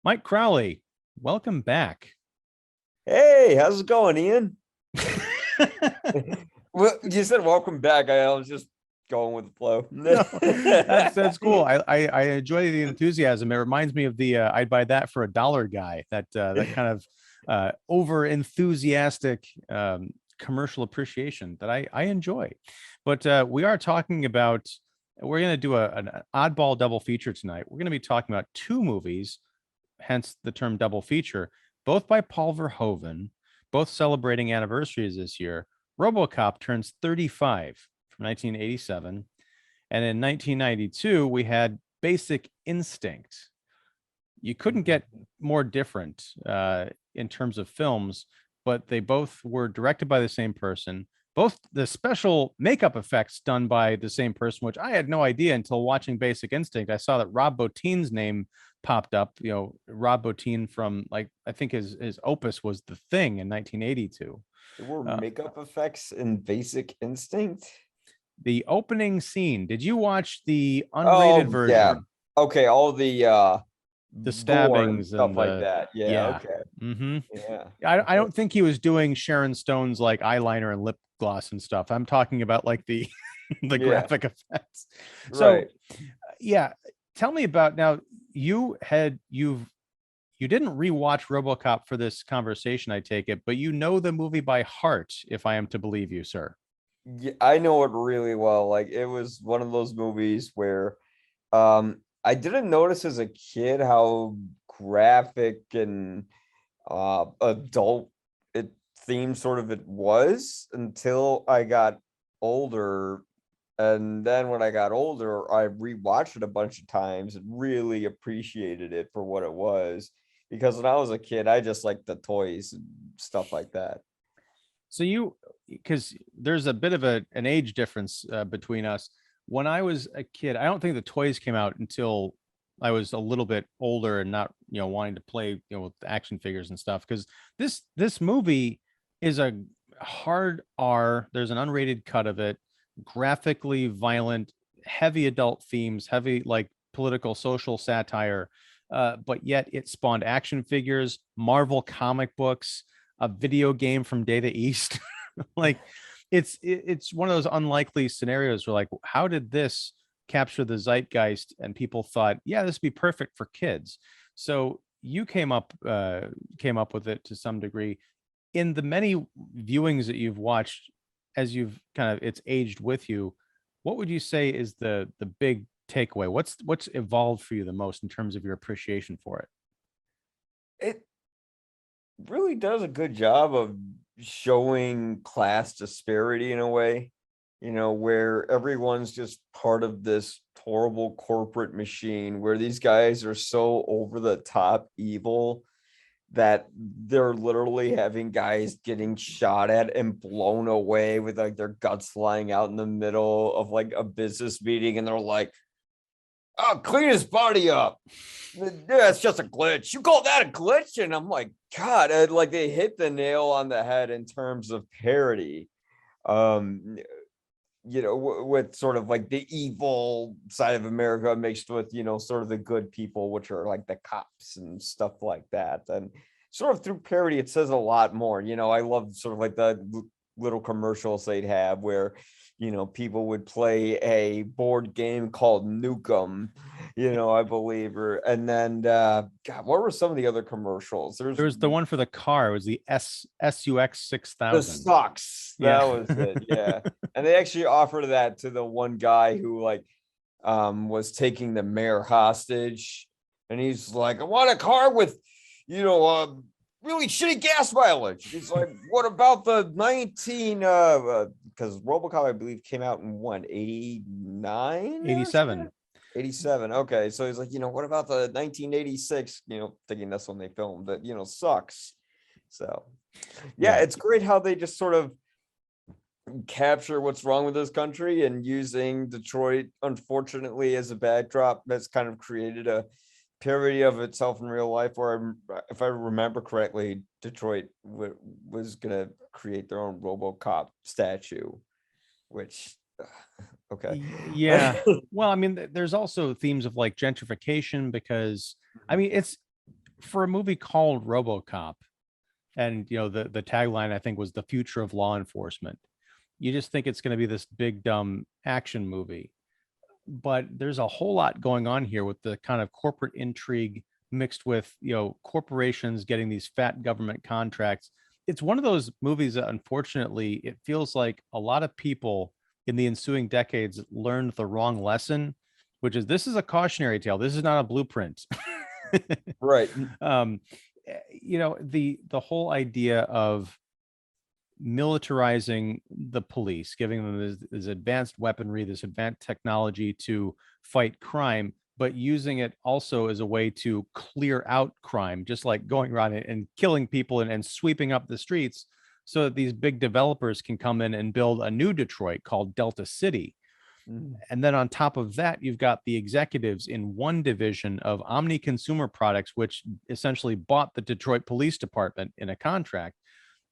Mike Crowley, welcome back. Hey, how's it going, Ian? Well, you said welcome back. I was just going with the flow. No, that's cool. I enjoy the enthusiasm. It reminds me of the I'd buy that for $1 guy. That kind of over enthusiastic commercial appreciation that I enjoy. But we are talking about. We're going to do an oddball double feature tonight. We're going to be talking about two movies, hence the term double feature, both by Paul Verhoeven, both celebrating anniversaries this year. RoboCop turns 35 from 1987. And in 1992, we had Basic Instinct. You couldn't get more different in terms of films, but they both were directed by the same person. Both the special makeup effects done by the same person, which I had no idea until watching Basic Instinct. I saw that Rob Bottin's name popped up. Rob Bottin from, like, I think his opus was The Thing in 1982. There were makeup effects in Basic Instinct. The opening scene. Did you watch the unrated version? Yeah. Okay, all the stabbings stuff and like that. Yeah. Okay. Mm-hmm. Yeah. I don't think he was doing Sharon Stone's like eyeliner and lip gloss and stuff. I'm talking about like the graphic effects. So Right. Yeah, tell me about now. You didn't rewatch RoboCop for this conversation, I take it, but you know the movie by heart, if I am to believe you, sir. Yeah, I know it really well. Like, it was one of those movies where I didn't notice as a kid how graphic and adult it themed sort of it was until I got older. And then when I got older, I rewatched it a bunch of times and really appreciated it for what it was. Because when I was a kid, I just liked the toys and stuff like that. So because there's a bit of an age difference between us. When I was a kid, I don't think the toys came out until I was a little bit older and not, wanting to play, with action figures and stuff. Because this movie is a hard R. There's an unrated cut of it, graphically violent, heavy adult themes, heavy like political, social satire. But yet it spawned action figures, Marvel comic books, a video game from Data East. Like it's one of those unlikely scenarios where, like, how did this capture the zeitgeist and people thought, yeah, this would be perfect for kids. So you came up with it to some degree. In the many viewings that you've watched, as you've kind of it's aged with you, what would you say is the big takeaway? What's evolved for you the most in terms of your appreciation for it? It really does a good job of showing class disparity in a way, where everyone's just part of this horrible corporate machine where these guys are so over the top evil that they're literally having guys getting shot at and blown away with like their guts flying out in the middle of like a business meeting, and they're like, "Oh, clean his body up. Yeah, it's just a glitch. You call that a glitch?" And I'm like, God, like they hit the nail on the head in terms of parody. With sort of like the evil side of America mixed with, sort of the good people, which are like the cops and stuff like that. And sort of through parody, it says a lot more. I love sort of like the little commercials they'd have where, people would play a board game called Nukem, I believe, and then God, what were some of the other commercials? There was the one for the car. It was the SUX the 6000. socks. That Yeah. was it. Yeah. And they actually offered that to the one guy who like was taking the mayor hostage, and he's like, "I want a car with, really shitty gas mileage." He's like, "What about the 19 because RoboCop, I believe, came out in what, 89? 87. 87. Okay. So he's like, what about the 1986, thinking that's when they filmed that, sucks. So yeah, it's great how they just sort of capture what's wrong with this country, and using Detroit, unfortunately, as a backdrop, that's kind of created a parody of itself in real life, where if I remember correctly, Detroit was gonna create their own RoboCop statue, which okay. Yeah. Well, I mean, there's also themes of like gentrification, because I mean, for a movie called RoboCop, and the tagline I think was the future of law enforcement. You just think it's going to be this big dumb action movie, but there's a whole lot going on here with the kind of corporate intrigue mixed with corporations getting these fat government contracts. It's one of those movies that unfortunately it feels like a lot of people in the ensuing decades learned the wrong lesson, which is this is a cautionary tale. This is not a blueprint. Right. The whole idea of militarizing the police, giving them this advanced weaponry, this advanced technology to fight crime, but using it also as a way to clear out crime, just like going around and killing people and sweeping up the streets so that these big developers can come in and build a new Detroit called Delta City. And then on top of that, you've got the executives in one division of Omni Consumer Products, which essentially bought the Detroit Police Department in a contract.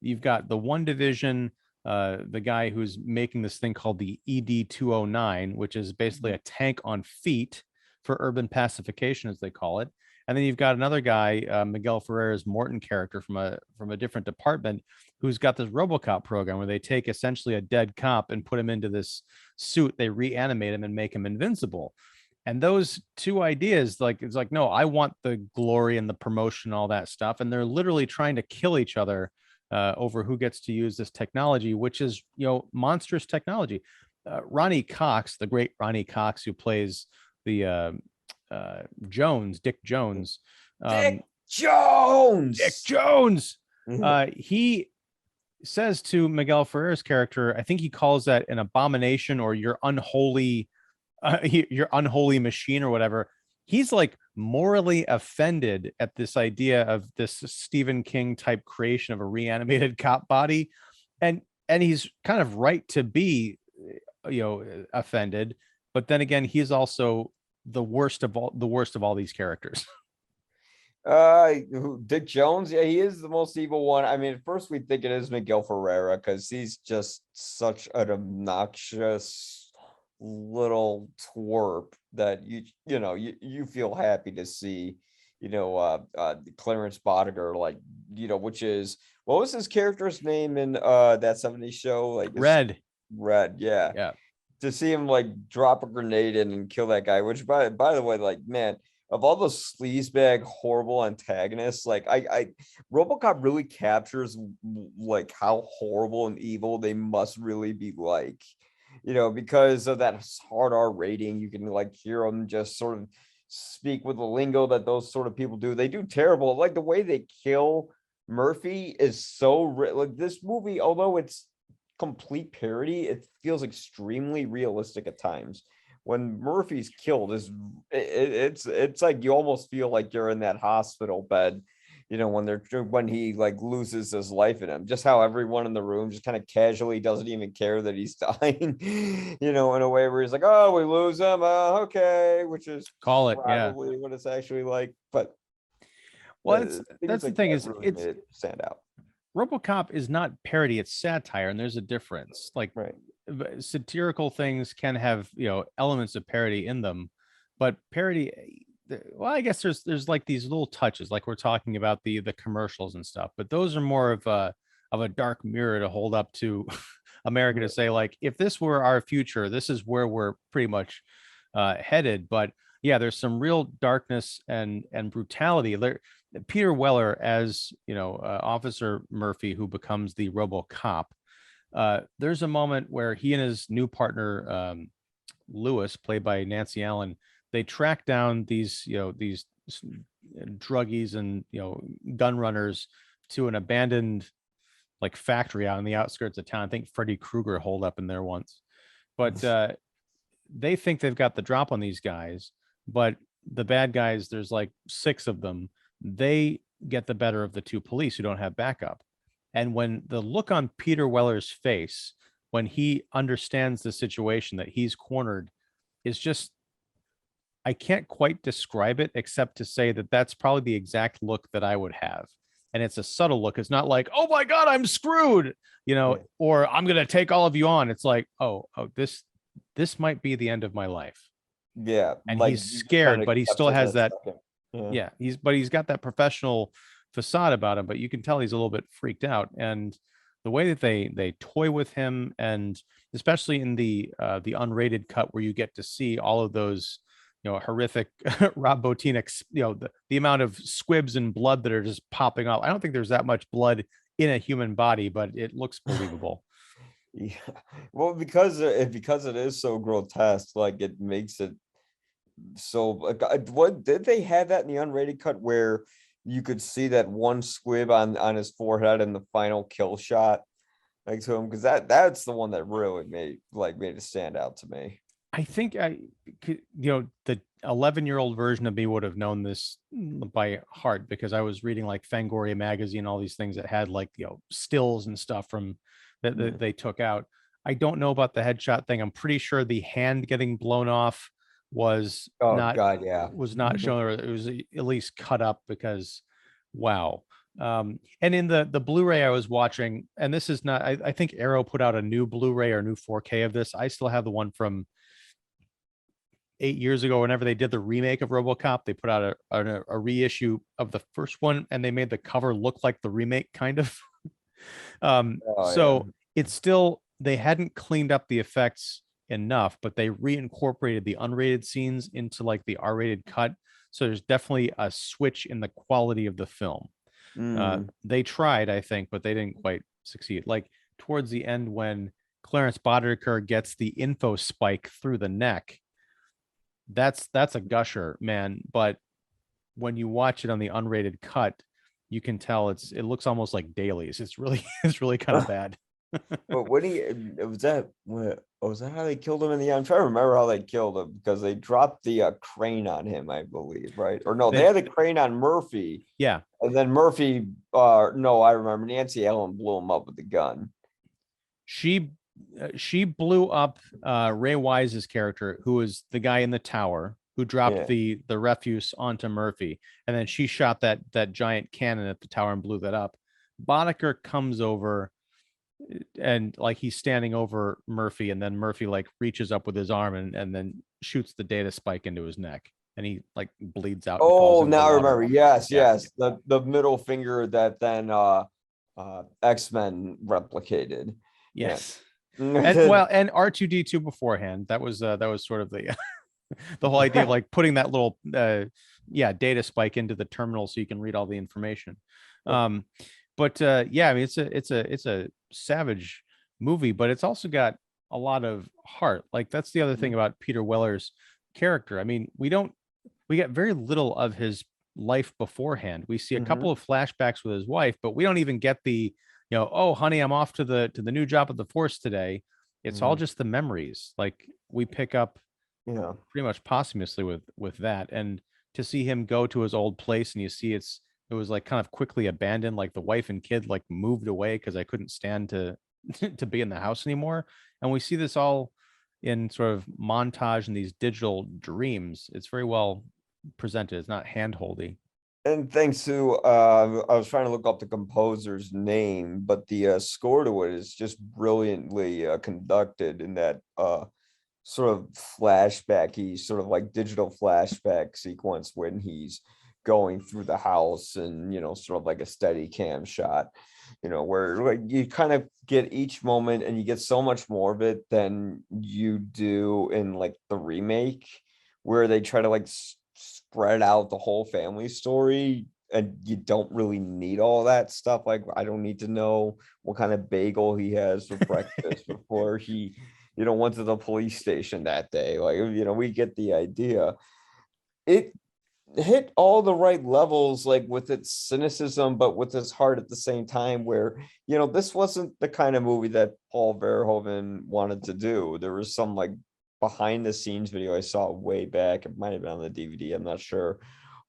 You've got the one division, the guy who's making this thing called the ED-209, which is basically a tank on feet for urban pacification, as they call it. And then you've got another guy, Miguel Ferrer's Morton character from a different department, who's got this RoboCop program where they take essentially a dead cop and put him into this suit. They reanimate him and make him invincible. And those two ideas, it's like, no, I want the glory and the promotion, all that stuff. And they're literally trying to kill each other over who gets to use this technology, which is, monstrous technology. Ronnie Cox, the great Ronnie Cox, who plays the Dick Jones. Dick Jones. Dick Jones. He says to Miguel Ferrer's character, I think he calls that an abomination or your unholy machine or whatever. He's like morally offended at this idea of this Stephen King type creation of a reanimated cop body. And he's kind of right to be, offended. But then again, he's also the worst of all these characters. Dick Jones, yeah, he is the most evil one. I mean, at first we think it is Miguel Ferreira because he's just such an obnoxious little twerp that you feel happy to see. Clarence Boddicker, which is, what was his character's name in that 70s show? Red, yeah. To see him drop a grenade in and kill that guy, which by the way, man, of all those sleazebag horrible antagonists, I RoboCop really captures how horrible and evil they must really be, because of that hard R rating. You can hear them just sort of speak with the lingo that those sort of people do. They do terrible. The way they kill Murphy is so this movie, although it's complete parody, it feels extremely realistic at times. When Murphy's killed, it's like you almost feel like you're in that hospital bed, when he loses his life in him. Just how everyone in the room just kind of casually doesn't even care that he's dying, in a way where he's like, oh, we lose him, okay, which is probably what it's actually like. But that's the thing, is really made it stand out. RoboCop is not parody, it's satire, and there's a difference. Right. Satirical things can have elements of parody in them, but parody, well, I guess there's these little touches, like we're talking about the commercials and stuff, but those are more of a dark mirror to hold up to America to say, if this were our future, this is where we're pretty much headed. But yeah, there's some real darkness and brutality. Peter Weller as Officer Murphy, who becomes the RoboCop. There's a moment where he and his new partner Lewis, played by Nancy Allen, they track down these druggies and gun runners to an abandoned factory out on the outskirts of town. I think Freddy Krueger holed up in there once, but they think they've got the drop on these guys, but the bad guys, there's 6 of them. They get the better of the 2 police who don't have backup. And when the look on Peter Weller's face, when he understands the situation that he's cornered, is just, I can't quite describe it except to say that that's probably the exact look that I would have. And it's a subtle look. It's not like, oh my God, I'm screwed, or I'm going to take all of you on. It's like, oh, this might be the end of my life. Yeah. And he's scared, but he still has that. Yeah. Yeah, he's got that professional facade about him, but you can tell he's a little bit freaked out. And the way that they toy with him, and especially in the unrated cut where you get to see all of those, horrific Rob Bottin, the amount of squibs and blood that are just popping off. I don't think there's that much blood in a human body, but it looks believable. Yeah. Well, because it is so grotesque, like it makes it so like, what did they have that in the unrated cut where you could see that one squib on his forehead in the final kill shot like to him? Because that's the one that really made it stand out to me. I think the 11-year-old version of me would have known this by heart because I was reading like Fangoria magazine, all these things that had like, stills and stuff from that they took out. I don't know about the headshot thing. I'm pretty sure the hand getting blown off was Oh not God, yeah. shown, or it was at least cut up because wow. And in the Blu-ray I was watching, and this is not, I think Arrow put out a new Blu-ray or new 4K of this. I still have the one from 8 years ago. Whenever they did the remake of RoboCop, they put out a reissue of the first one, and they made the cover look like the remake, kind of. Oh yeah. So it's still, they hadn't cleaned up the effects enough, but they reincorporated the unrated scenes into like the R-rated cut. So there's definitely a switch in the quality of the film. Mm. They tried, I think, but they didn't quite succeed. Like towards the end, when Clarence Boddicker gets the info spike through the neck, that's a gusher, man. But when you watch it on the unrated cut, you can tell it looks almost like dailies. It's really it's really kind of bad. But when was that how they killed him in the end? I'm trying to remember how they killed him because they dropped the crane on him, I believe, right? Or no, they Then had the crane on Murphy, yeah, and then Murphy, no, I remember Nancy Ellen blew him up with the gun. she she blew up Ray Wise's character, who was the guy in the tower who dropped Yeah. the refuse onto Murphy, and then she shot that giant cannon at the tower and blew that up. Boddicker comes over and like he's standing over Murphy, and then Murphy like reaches up with his arm and then shoots the data spike into his neck, and he like bleeds out and falls Oh, into the now I water. remember. Yes, Yeah, yes. The middle finger that then X-Men replicated. Yeah. yes. And well, and R2D2 beforehand. That was sort of the the whole idea of like putting that little data spike into the terminal so you can read all the information. Um, but yeah, I mean it's a savage movie, but it's also got a lot of heart. Like that's the other thing about Peter Weller's character. I mean, we get very little of his life beforehand. We see a couple of flashbacks with his wife, but we don't even get the, oh honey, I'm off to the new job at the force today. It's all just the memories. Like we pick up Yeah. pretty much posthumously with that. And to see him go to his old place and you see it was like kind of quickly abandoned, like the wife and kid like moved away because I couldn't stand to to be in the house anymore. And we see this all in sort of montage and these digital dreams. It's very well presented. It's not handholdy. And thanks to I was trying to look up the composer's name, but the score to it is just brilliantly conducted in that sort of flashbacky, sort of like digital flashback sequence when he's going through the house and sort of like a steady cam shot, where like you kind of get each moment and you get so much more of it than you do in like the remake, where they try to like spread out the whole family story and you don't really need all that stuff. Like I don't need to know what kind of bagel he has for breakfast before he went to the police station that day. Like we get the idea. It hit all the right levels, like with its cynicism but with its heart at the same time, where this wasn't the kind of movie that Paul Verhoeven wanted to do. There was some like behind the scenes video I saw way back, it might have been on the DVD, I'm not sure,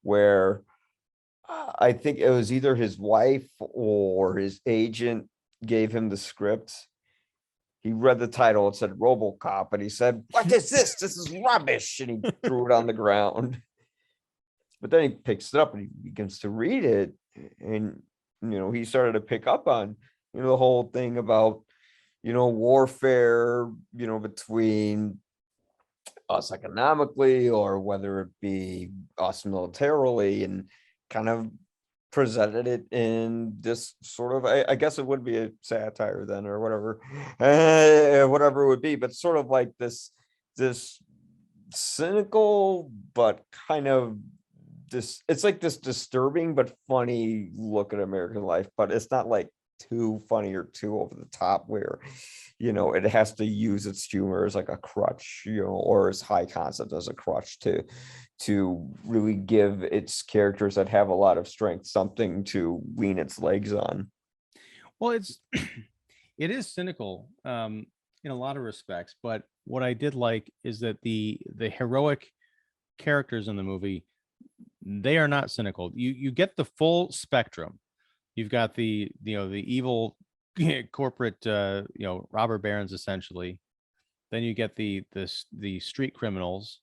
where I think it was either his wife or his agent gave him the script. He read the title, it said RoboCop, and he said, "What is this? This is rubbish." And he threw it on the ground. But then he picks it up and he begins to read it. And, he started to pick up on, the whole thing about, warfare, between us economically, or whether it be us militarily, and kind of presented it in this sort of, I guess it would be a satire then, or whatever, whatever it would be, but sort of like this cynical, but kind of this, it's like this disturbing but funny look at American life, but it's not like too funny or too over the top where, it has to use its humor as like a crutch, or its high concept as a crutch to really give its characters that have a lot of strength something to lean its legs on. Well, it is cynical in a lot of respects, but what I did like is that the heroic characters in the movie, they are not cynical. You get the full spectrum. You've got the evil corporate robber barons essentially. Then you get the street criminals.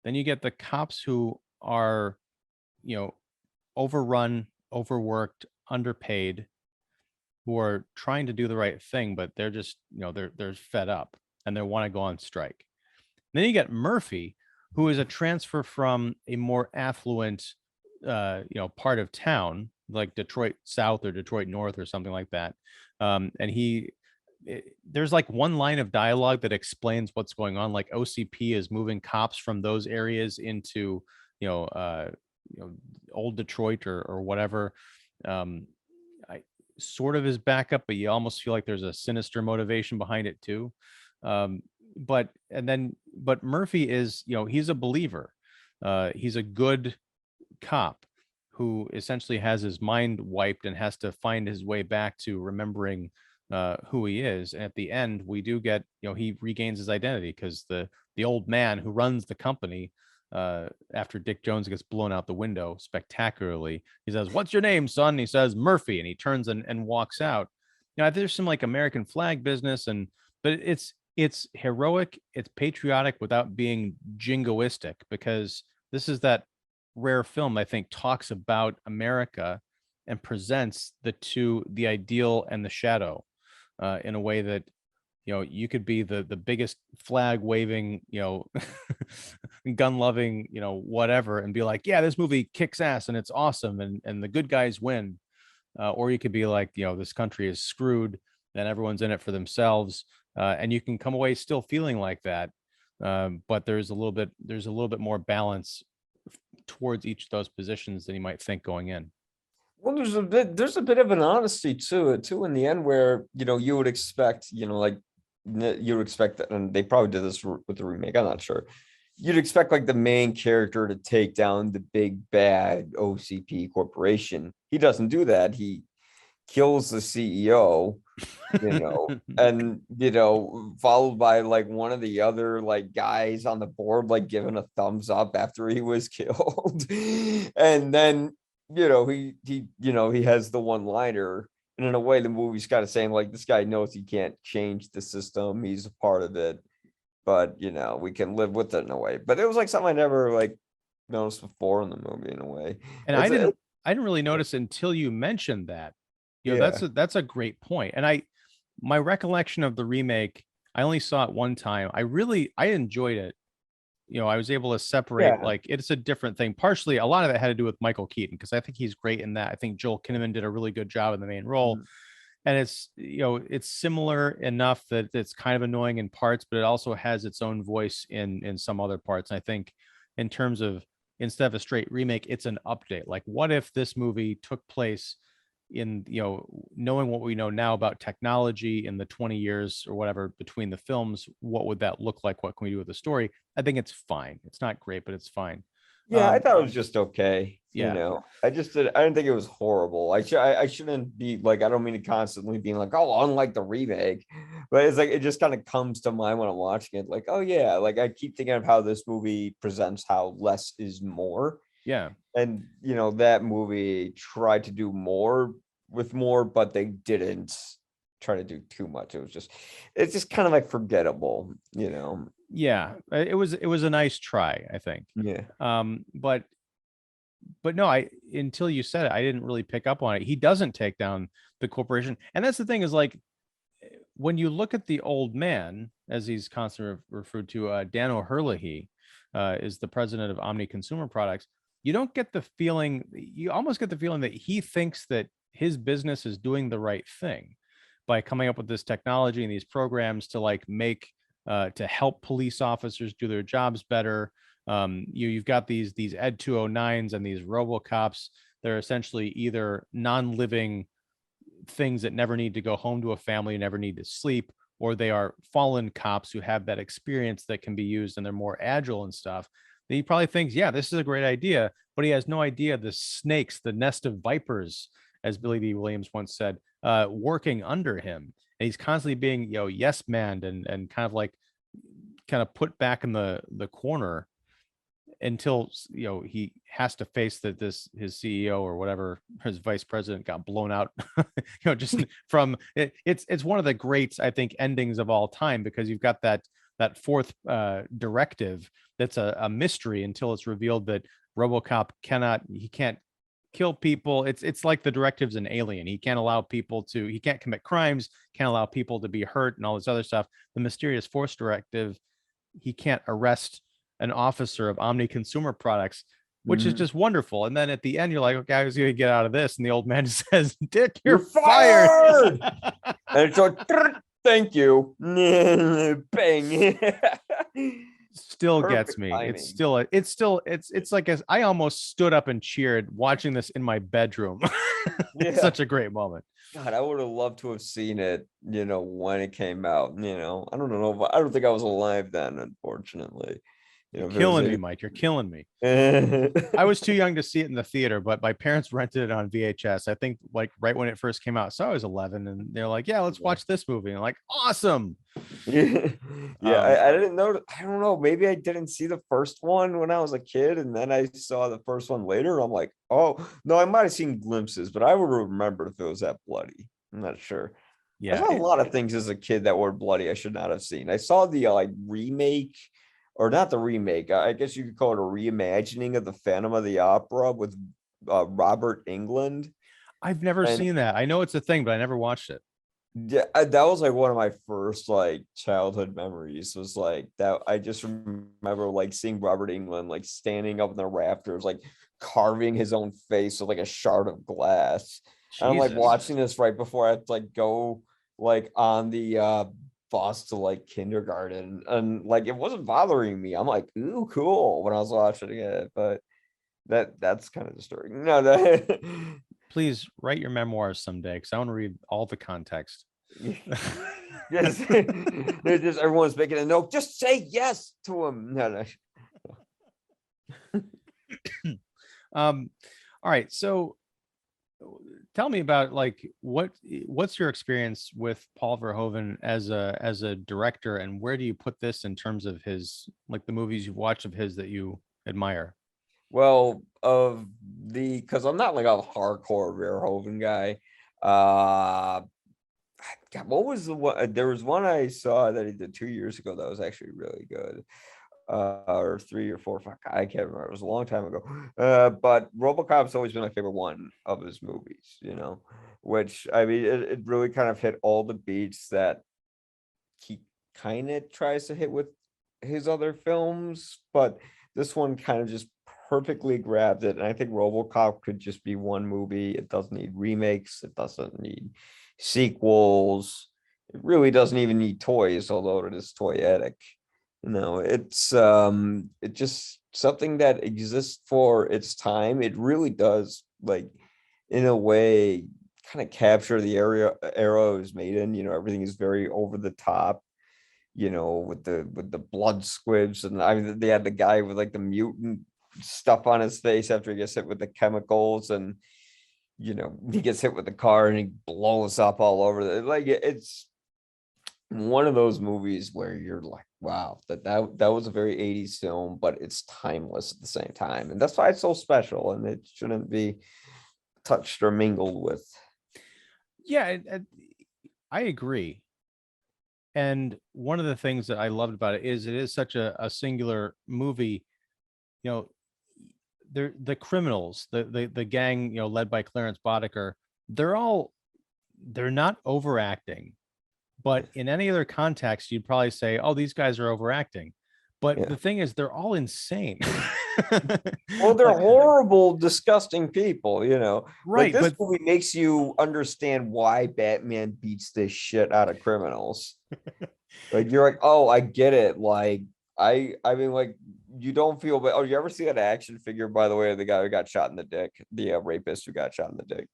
Then you get the cops who are overrun, overworked, underpaid, who are trying to do the right thing, but they're just they're fed up and they want to go on strike. Then you get Murphy, who is a transfer from a more affluent part of town, like Detroit South or Detroit North or something like that. And there's like one line of dialogue that explains what's going on. Like OCP is moving cops from those areas into old Detroit or whatever. I sort of is backup, but you almost feel like there's a sinister motivation behind it too. But Murphy is, he's a believer. He's a good cop who essentially has his mind wiped and has to find his way back to remembering who he is. And at the end, we do get, he regains his identity because the old man who runs the company, after Dick Jones gets blown out the window spectacularly, he says, "What's your name, son?" He says, "Murphy," and he turns and walks out. There's some like American flag business, but it's heroic, it's patriotic without being jingoistic, because this is that rare film I think talks about America and presents the ideal and the shadow in a way that you could be the biggest flag waving gun loving whatever, and be like, yeah, this movie kicks ass and it's awesome and the good guys win, or you could be like, this country is screwed and everyone's in it for themselves, and you can come away still feeling like that, but there's a little bit more balance towards each of those positions than you might think going in. Well, there's a bit of an honesty to it too in the end, where you would expect, like you would expect that, and they probably did this with the remake, I'm not sure. You'd expect like the main character to take down the big bad OCP corporation. He doesn't do that. He kills the CEO, and followed by like one of the other like guys on the board like giving a thumbs up after he was killed. And then he has the one liner, and in a way the movie's kind of saying like, this guy knows he can't change the system, he's a part of it, but we can live with it in a way. But it was like something I never like noticed before in the movie in a way. And I didn't really notice until you mentioned that. That's a great point. And my recollection of the remake, I only saw it one time. I enjoyed it. I was able to separate, like, it's a different thing. Partially, a lot of it had to do with Michael Keaton, because I think he's great in that. I think Joel Kinnaman did a really good job in the main role. And it's, it's similar enough that it's kind of annoying in parts, but it also has its own voice in some other parts. And I think in terms of, instead of a straight remake, it's an update. Like, what if this movie took place in, knowing what we know now about technology in the 20 years or whatever between the films, what would that look like? What can we do with the story? I think it's fine. It's not great, but it's fine. I thought it was just okay. Yeah. I didn't think it was horrible. I shouldn't be like, I don't mean to constantly being like, oh, unlike the remake, but it's like, it just kind of comes to mind when I'm watching it. Like, oh yeah, like I keep thinking of how this movie presents how less is more. Yeah. And that movie tried to do more with more, but they didn't try to do too much. It's just kind of like forgettable. Yeah, it was a nice try, I think. Yeah. But no, until you said it, I didn't really pick up on it. He doesn't take down the corporation, and that's the thing, is like, when you look at the old man, as he's constantly referred to, Dan O'Herlihy, is the president of Omni Consumer Products. You don't get the feeling, you almost get the feeling that he thinks that his business is doing the right thing by coming up with this technology and these programs to like make to help police officers do their jobs better. You've got these Ed 209s and these RoboCops. They're essentially either non-living things that never need to go home to a family, never need to sleep, or they are fallen cops who have that experience that can be used and they're more agile and stuff. Then he probably thinks, yeah, this is a great idea, but he has no idea the snakes, the nest of vipers, as Billy D. Williams once said, working under him. And he's constantly being, yes man and kind of put back in the corner until he has to face that his CEO or whatever, his vice president, got blown out just from it. It's one of the great, I think, endings of all time, because you've got that fourth directive that's a mystery until it's revealed that RoboCop can't kill people. It's like the directive's an alien. He can't commit crimes, can't allow people to be hurt and all this other stuff. The mysterious fourth directive, he can't arrest an officer of Omni Consumer Products, which is just wonderful. And then at the end, you're like, okay, I was going to get out of this. And the old man just says, Dick, you're fired. And so, thank you. Bang. Still gets me. Timing. It's like I almost stood up and cheered watching this in my bedroom. It's such a great moment. God, I would have loved to have seen it, when it came out. I don't know, but I don't think I was alive then, unfortunately. You're killing me, Mike. You're killing me. I was too young to see it in the theater, but my parents rented it on VHS. I think like right when it first came out. So I was 11, and they're like, "Yeah, let's watch this movie." And I'm like, "Awesome!" Yeah, I didn't know. I don't know. Maybe I didn't see the first one when I was a kid, and then I saw the first one later. I'm like, "Oh no!" I might have seen glimpses, but I would remember if it was that bloody. I'm not sure. Yeah, I saw a lot of things as a kid that were bloody. I should not have seen. I saw the remake. Or not the remake, I guess you could call it a reimagining of the Phantom of the Opera with Robert Englund. I've never seen that. I know it's a thing, but I never watched it. Yeah, that was like one of my first like childhood memories. Was like that. I just remember like seeing Robert Englund like standing up in the rafters, like carving his own face with like a shard of glass. And I'm like watching this right before I had to like go like on the bus to like kindergarten, and like it wasn't bothering me. I'm like, ooh, cool when I was watching it, but that's kind of disturbing. No, please write your memoirs someday, because I want to read all the context. Yes. Just everyone's making a note. Just say yes to him. No. All right, so tell me about like what's your experience with Paul Verhoeven as a director, and where do you put this in terms of his, like, the movies you've watched of his that you admire? Well, because I'm not like a hardcore Verhoeven guy. God, what was the one? There was one I saw that he did 2 years ago that was actually really good. Or 3 or 4, fuck, I can't remember. It was a long time ago. But RoboCop's always been my favorite one of his movies, which I mean, it really kind of hit all the beats that he kind of tries to hit with his other films, but this one kind of just perfectly grabbed it. And I think RoboCop could just be one movie. It doesn't need remakes. It doesn't need sequels. It really doesn't even need toys, although it is toyetic. It's just something that exists for its time. It really does, like, in a way, kind of capture the era it was made in. Everything is very over the top, with the blood squibs, and I mean they had the guy with like the mutant stuff on his face after he gets hit with the chemicals, and he gets hit with the car and he blows up all over. Like, it's one of those movies where you're like, wow, that was a very 80s film, but it's timeless at the same time, and that's why it's so special, and it shouldn't be touched or mingled with. Yeah, I agree. And one of the things that I loved about it is such a singular movie. They're the criminals, the gang, led by Clarence Boddicker. They're not overacting. But in any other context, you'd probably say, oh, these guys are overacting. But Yeah. the thing is, they're all insane. Well, they're Like, horrible, disgusting people, you know. Like right. this But movie makes you understand why Batman beats this shit out of criminals. Like you're like, oh, I get it. Like I mean, like you don't feel bad. Oh, you ever see that action figure, by the way, of the guy who got shot in the dick, the rapist who got shot in the dick?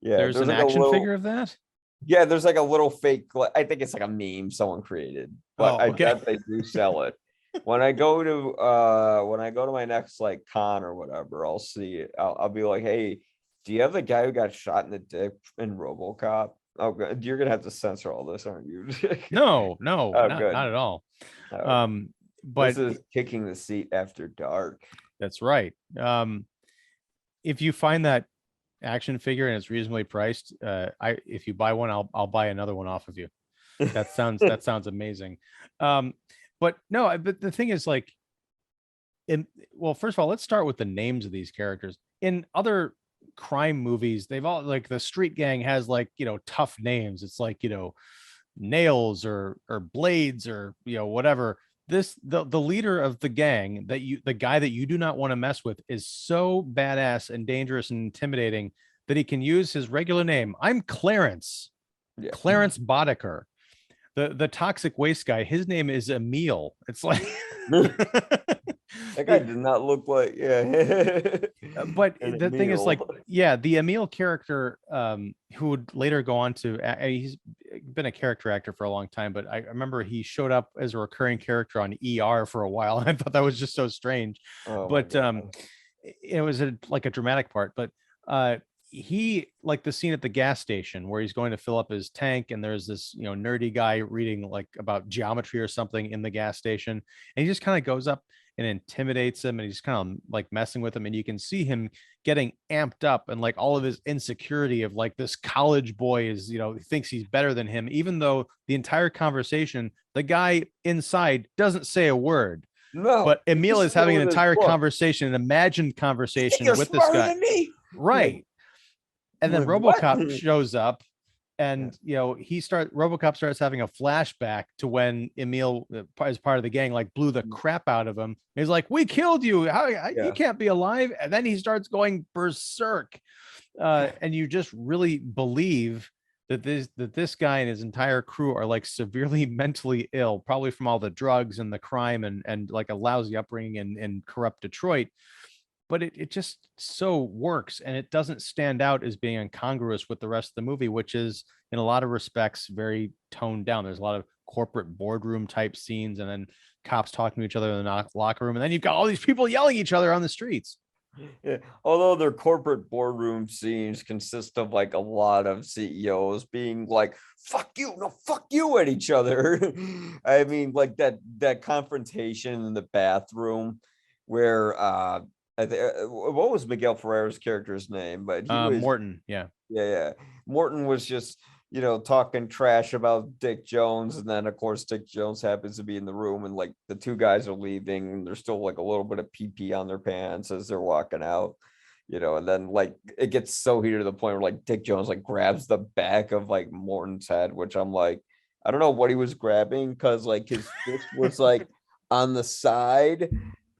Yeah, there's there's an like a action little, figure of that. yeah, there's like a little fake. I think it's like a meme someone created, but Oh, I okay. bet they do sell it. When I go to my next like con or whatever, I'll see it. I'll be like, hey, do you have the guy who got shot in the dick in RoboCop? Oh, good. You're gonna have to censor all this, aren't you? No, no, Oh, not good. at all. Oh, Um, this but is kicking the seat after dark. that's right. If you find that action figure and it's reasonably priced, if you buy one, I'll buy another one off of you. That sounds amazing. Um, but no, but the thing is, like, well, first of all, let's start with the names of these characters. In other crime movies, they've all, like, the street gang has, like, tough names. It's like, Nails or Blades or whatever. The leader of the gang, the guy that you do not want to mess with, is so badass and dangerous and intimidating that he can use his regular name. I'm Clarence. Yeah. Clarence Boddicker. The toxic waste guy, his name is Emil. It's like That guy did not look like, yeah. but An the thing is, like, Emil. yeah, the Emil character, who would later go on to, he's been a character actor for a long time, but I remember he showed up as a recurring character on ER for a while, and I thought that was just so strange. Oh my But God. it was like a dramatic part. But he, like the scene at the gas station where he's going to fill up his tank, and there's this nerdy guy reading like about geometry or something in the gas station, and he just kind of goes up and intimidates him, and he's kind of like messing with him, and you can see him getting amped up, and like all of his insecurity of, like, this college boy is, thinks he's better than him, even though the entire conversation, the guy inside doesn't say a word, No, but Emil he's is sitting having an with his entire book. conversation, an imagined You think conversation you're with this smarter guy. than me? Right. And then Like what? RoboCop shows up, Yeah. and RoboCop starts having a flashback to when Emil, as part of the gang, like, blew the crap out of him. He's like, "We killed you. How you Yeah. can't be alive?" And then he starts going berserk, and you just really believe that this guy and his entire crew are, like, severely mentally ill, probably from all the drugs and the crime and like a lousy upbringing in corrupt Detroit. But it just so works, and it doesn't stand out as being incongruous with the rest of the movie, which is in a lot of respects very toned down. There's a lot of corporate boardroom type scenes, and then cops talking to each other in the locker room, and then you've got all these people yelling at each other on the streets. Yeah. Although their corporate boardroom scenes consist of like a lot of CEOs being like, fuck you, no, fuck you at each other. I mean, like that confrontation in the bathroom where what was Miguel Ferrer's character's name? But he was, Morton, yeah. yeah. Morton was just, talking trash about Dick Jones. And then, of course, Dick Jones happens to be in the room, and like the two guys are leaving, and there's still like a little bit of pee pee on their pants as they're walking out, and then like it gets so heated to the point where like Dick Jones like grabs the back of like Morton's head, which I'm like, I don't know what he was grabbing, because like his fist was like on the side.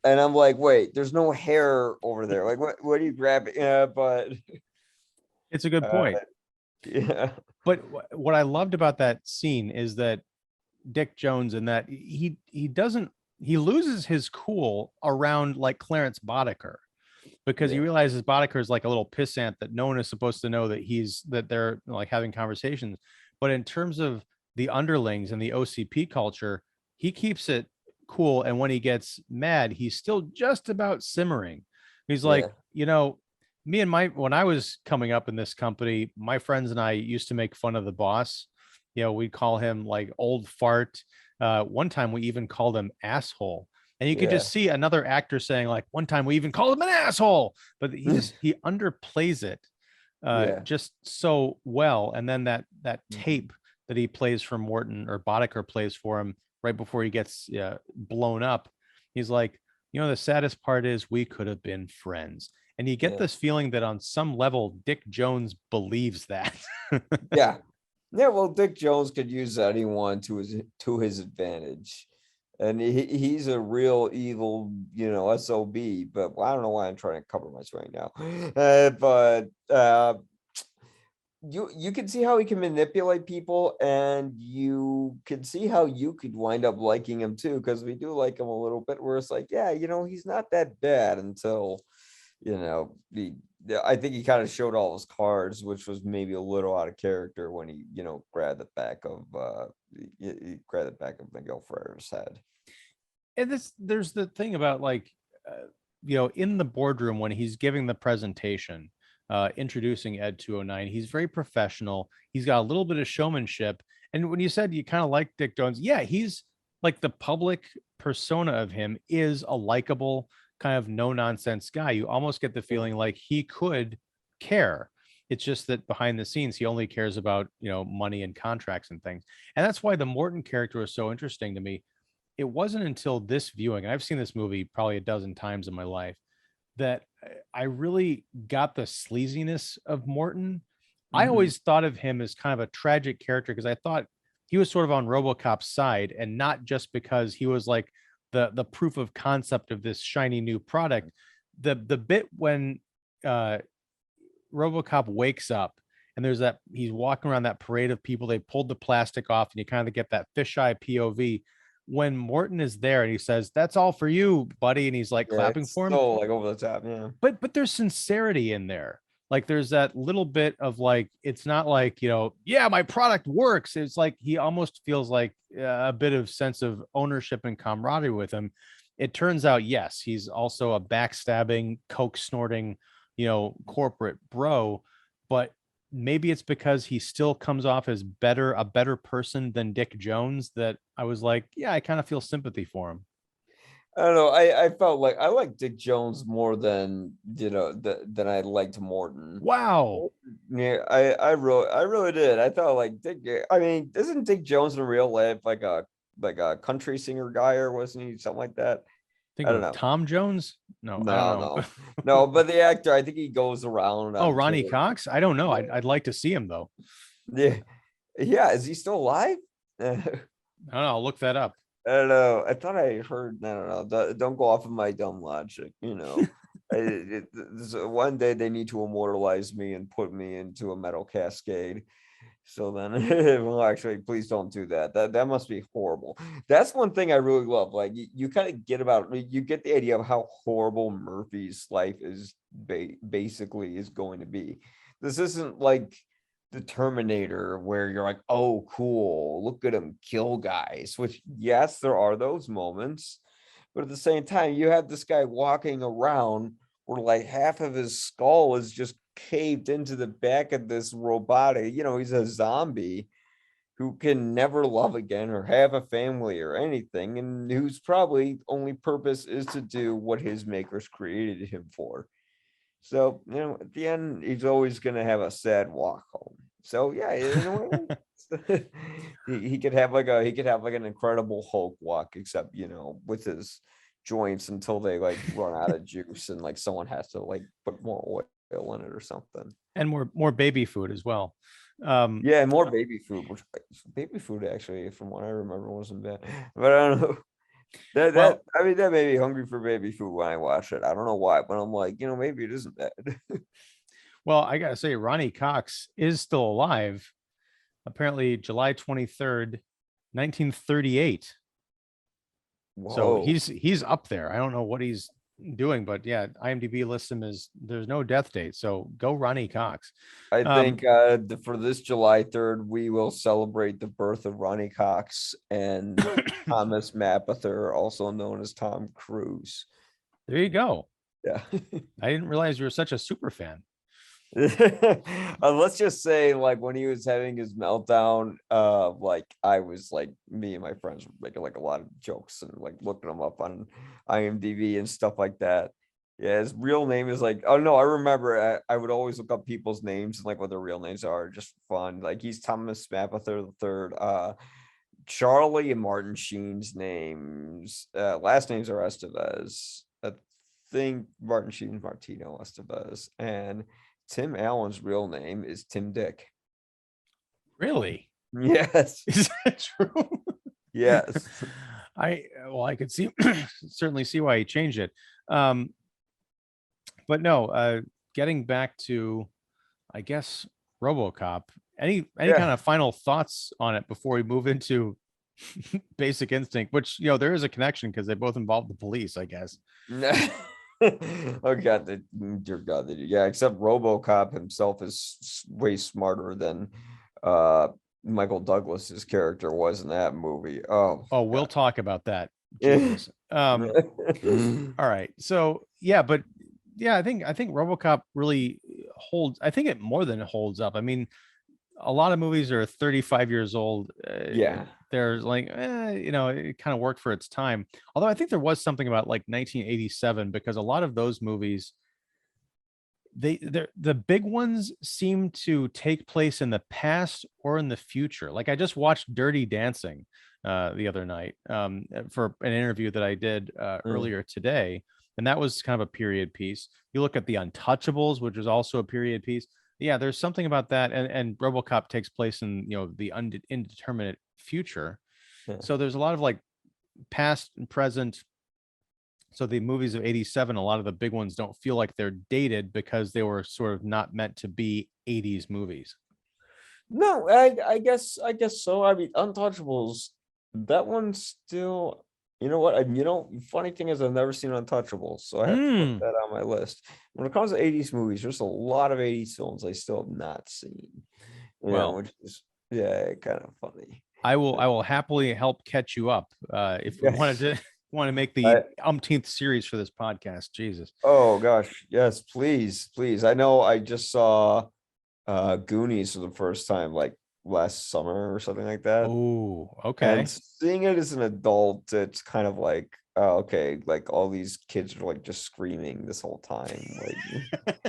And I'm like, wait, there's no hair over there. Like, what are you grabbing? Yeah, but It's a good point. yeah. But what I loved about that scene is that Dick Jones, in that he loses his cool around, like, Clarence Boddicker, because he Yeah. realizes Boddicker is like a little pissant that no one is supposed to know that they're like having conversations. But in terms of the underlings and the OCP culture, he keeps it cool. And when he gets mad, he's still just about simmering. He's like, Yeah. when I was coming up in this company, my friends and I used to make fun of the boss. We'd call him like old fart. One time we even called him asshole. And you could Yeah. just see another actor saying, like, one time we even called him an asshole, but he underplays it Yeah. just so well. And then that Mhm. tape that he plays for Morton, or Boddicker plays for him right before he gets blown up, he's like, the saddest part is we could have been friends. And you get Yeah. this feeling that on some level, Dick Jones believes that. Yeah. Yeah, well, Dick Jones could use anyone to his advantage. And he's a real evil, SOB, but well, I don't know why I'm trying to cover my right now. But you can see how he can manipulate people, and you can see how you could wind up liking him too, because we do like him a little bit, where it's like, yeah, he's not that bad until he I think he kind of showed all his cards, which was maybe a little out of character when he, grabbed the back of he grabbed the back of Miguel Ferrer's head. And there's the thing about like, in the boardroom when he's giving the presentation, introducing Ed 209, he's very professional. He's got a little bit of showmanship. And when you said you kind of like Dick Jones, yeah, he's like the public persona of him is a likable kind of no nonsense guy. You almost get the feeling like he could care. It's just that behind the scenes, he only cares about, money and contracts and things. And that's why the Morton character is so interesting to me. It wasn't until this viewing, and I've seen this movie probably a dozen times in my life, that I really got the sleaziness of Morton. I Mhm. always thought of him as kind of a tragic character because I thought he was sort of on RoboCop's side, and not just because he was like the proof of concept of this shiny new product. The bit when uh RoboCop wakes up and there's that he's walking around that parade of people, they pulled the plastic off, and you kind of get that fisheye POV when Morton is there and he says, "That's all for you, buddy," and he's like Yeah, clapping it's for him. so like over the top. Yeah. But there's sincerity in there. Like there's that little bit of like, it's not like, yeah, my product works. It's like he almost feels like a bit of sense of ownership and camaraderie with him. It turns out, yes, he's also a backstabbing, coke snorting, corporate bro, but maybe it's because he still comes off as a better person than Dick Jones, that I was like, yeah, I kind of feel sympathy for him. I don't know. I felt like I liked Dick Jones more than than I liked Morton. Wow. Yeah, I really did. I thought like Dick. I mean, isn't Dick Jones in real life like a country singer guy, or wasn't he something like that? I Thinking don't of know. Tom Jones? No, I don't No, know. no, no. But the actor, I think he goes around Oh, on Ronnie tour. Cox? I don't know. I'd like to see him though. Yeah, yeah. Is he still alive? I don't know. I'll look that up. I don't know. I thought I heard. I don't know. Don't go off of my dumb logic. One day they need to immortalize me and put me into a metal cascade. So then, well, actually, please don't do that. That must be horrible. That's one thing I really love. Like you kind of you get the idea of how horrible Murphy's life is basically is going to be. This isn't like the Terminator where you're like, oh, cool, look at him kill guys. Which yes, there are those moments, but at the same time, you have this guy walking around where like half of his skull is just caved into the back of this robotic. He's a zombie who can never love again or have a family or anything, and whose probably only purpose is to do what his makers created him for. So, at the end, he's always going to have a sad walk home. So, yeah, in a way, he could have like an incredible Hulk walk, except, with his joints until they like run out of juice and like someone has to like put more oil in it or something. And more baby food as well. Um, Yeah, and more baby food, which baby food actually, from what I remember, wasn't bad. But I don't know. That well, I mean, that made me hungry for baby food when I watch it. I don't know why, but I'm like, maybe it isn't bad. I gotta say, Ronnie Cox is still alive. Apparently, July 23rd, 1938. So Whoa. he's up there. I don't know what he's doing, but yeah, IMDb lists him as there's no death date. So go Ronnie Cox. I Um, think for this July 3rd, we will celebrate the birth of Ronnie Cox and Thomas Mapother, also known as Tom Cruise. there you go. Yeah. I didn't realize you were such a super fan. Let's just say, like, when he was having his meltdown, like I was like, me and my friends were making like a lot of jokes and like looking him up on IMDb and stuff like that. Yeah, his real name is like, oh no, I remember I would always look up people's names and like what their real names are, just for fun. Like he's Thomas Mapother the third. Charlie and Martin Sheen's names, last names are Estevez. I think Martin Sheen's Martino Estevez, and Tim Allen's real name is Tim Dick. Really? Yes. Is that true? Yes. I could see certainly see why he changed it. Um, but no, getting back to, I guess, RoboCop. Any Yeah. kind of final thoughts on it before we move into Basic Instinct, which there is a connection because they both involve the police, I guess. Oh God, dear God, yeah. Except RoboCop himself is way smarter than uh Michael Douglas's character was in that movie. Oh Oh, we'll God. talk about that. Jesus. All right. So yeah, but yeah, I think RoboCop really holds. I think it more than holds up. I mean, a lot of movies are 35 years old. Yeah. There's like, it kind of worked for its time. Although I think there was something about like 1987 because a lot of those movies, the big ones seem to take place in the past or in the future. Like I just watched Dirty Dancing the other night for an interview that I did Mm. earlier today, and that was kind of a period piece. You look at The Untouchables, which is also a period piece. Yeah, there's something about that, and RoboCop takes place in the indeterminate future. Yeah. So there's a lot of like past and present. So the movies of 87, a lot of the big ones don't feel like they're dated because they were sort of not meant to be 80s movies. No, I guess so. I mean, Untouchables, that one's still, you know what? Funny thing is I've never seen Untouchables, so I have to put Hmm. that on my list. When it comes to 80s movies, there's a lot of 80s films I still have not seen. Well, Which is, yeah, kind of funny. I will happily help catch you up if we wanted Yes. to want to make the I, umpteenth series for this podcast. Jesus. oh gosh, yes, please, please. I know I just saw Goonies for the first time like last summer or something like that. Oh, And okay. seeing it as an adult, it's kind of like, oh, okay, like all these kids are like just screaming this whole time. Like,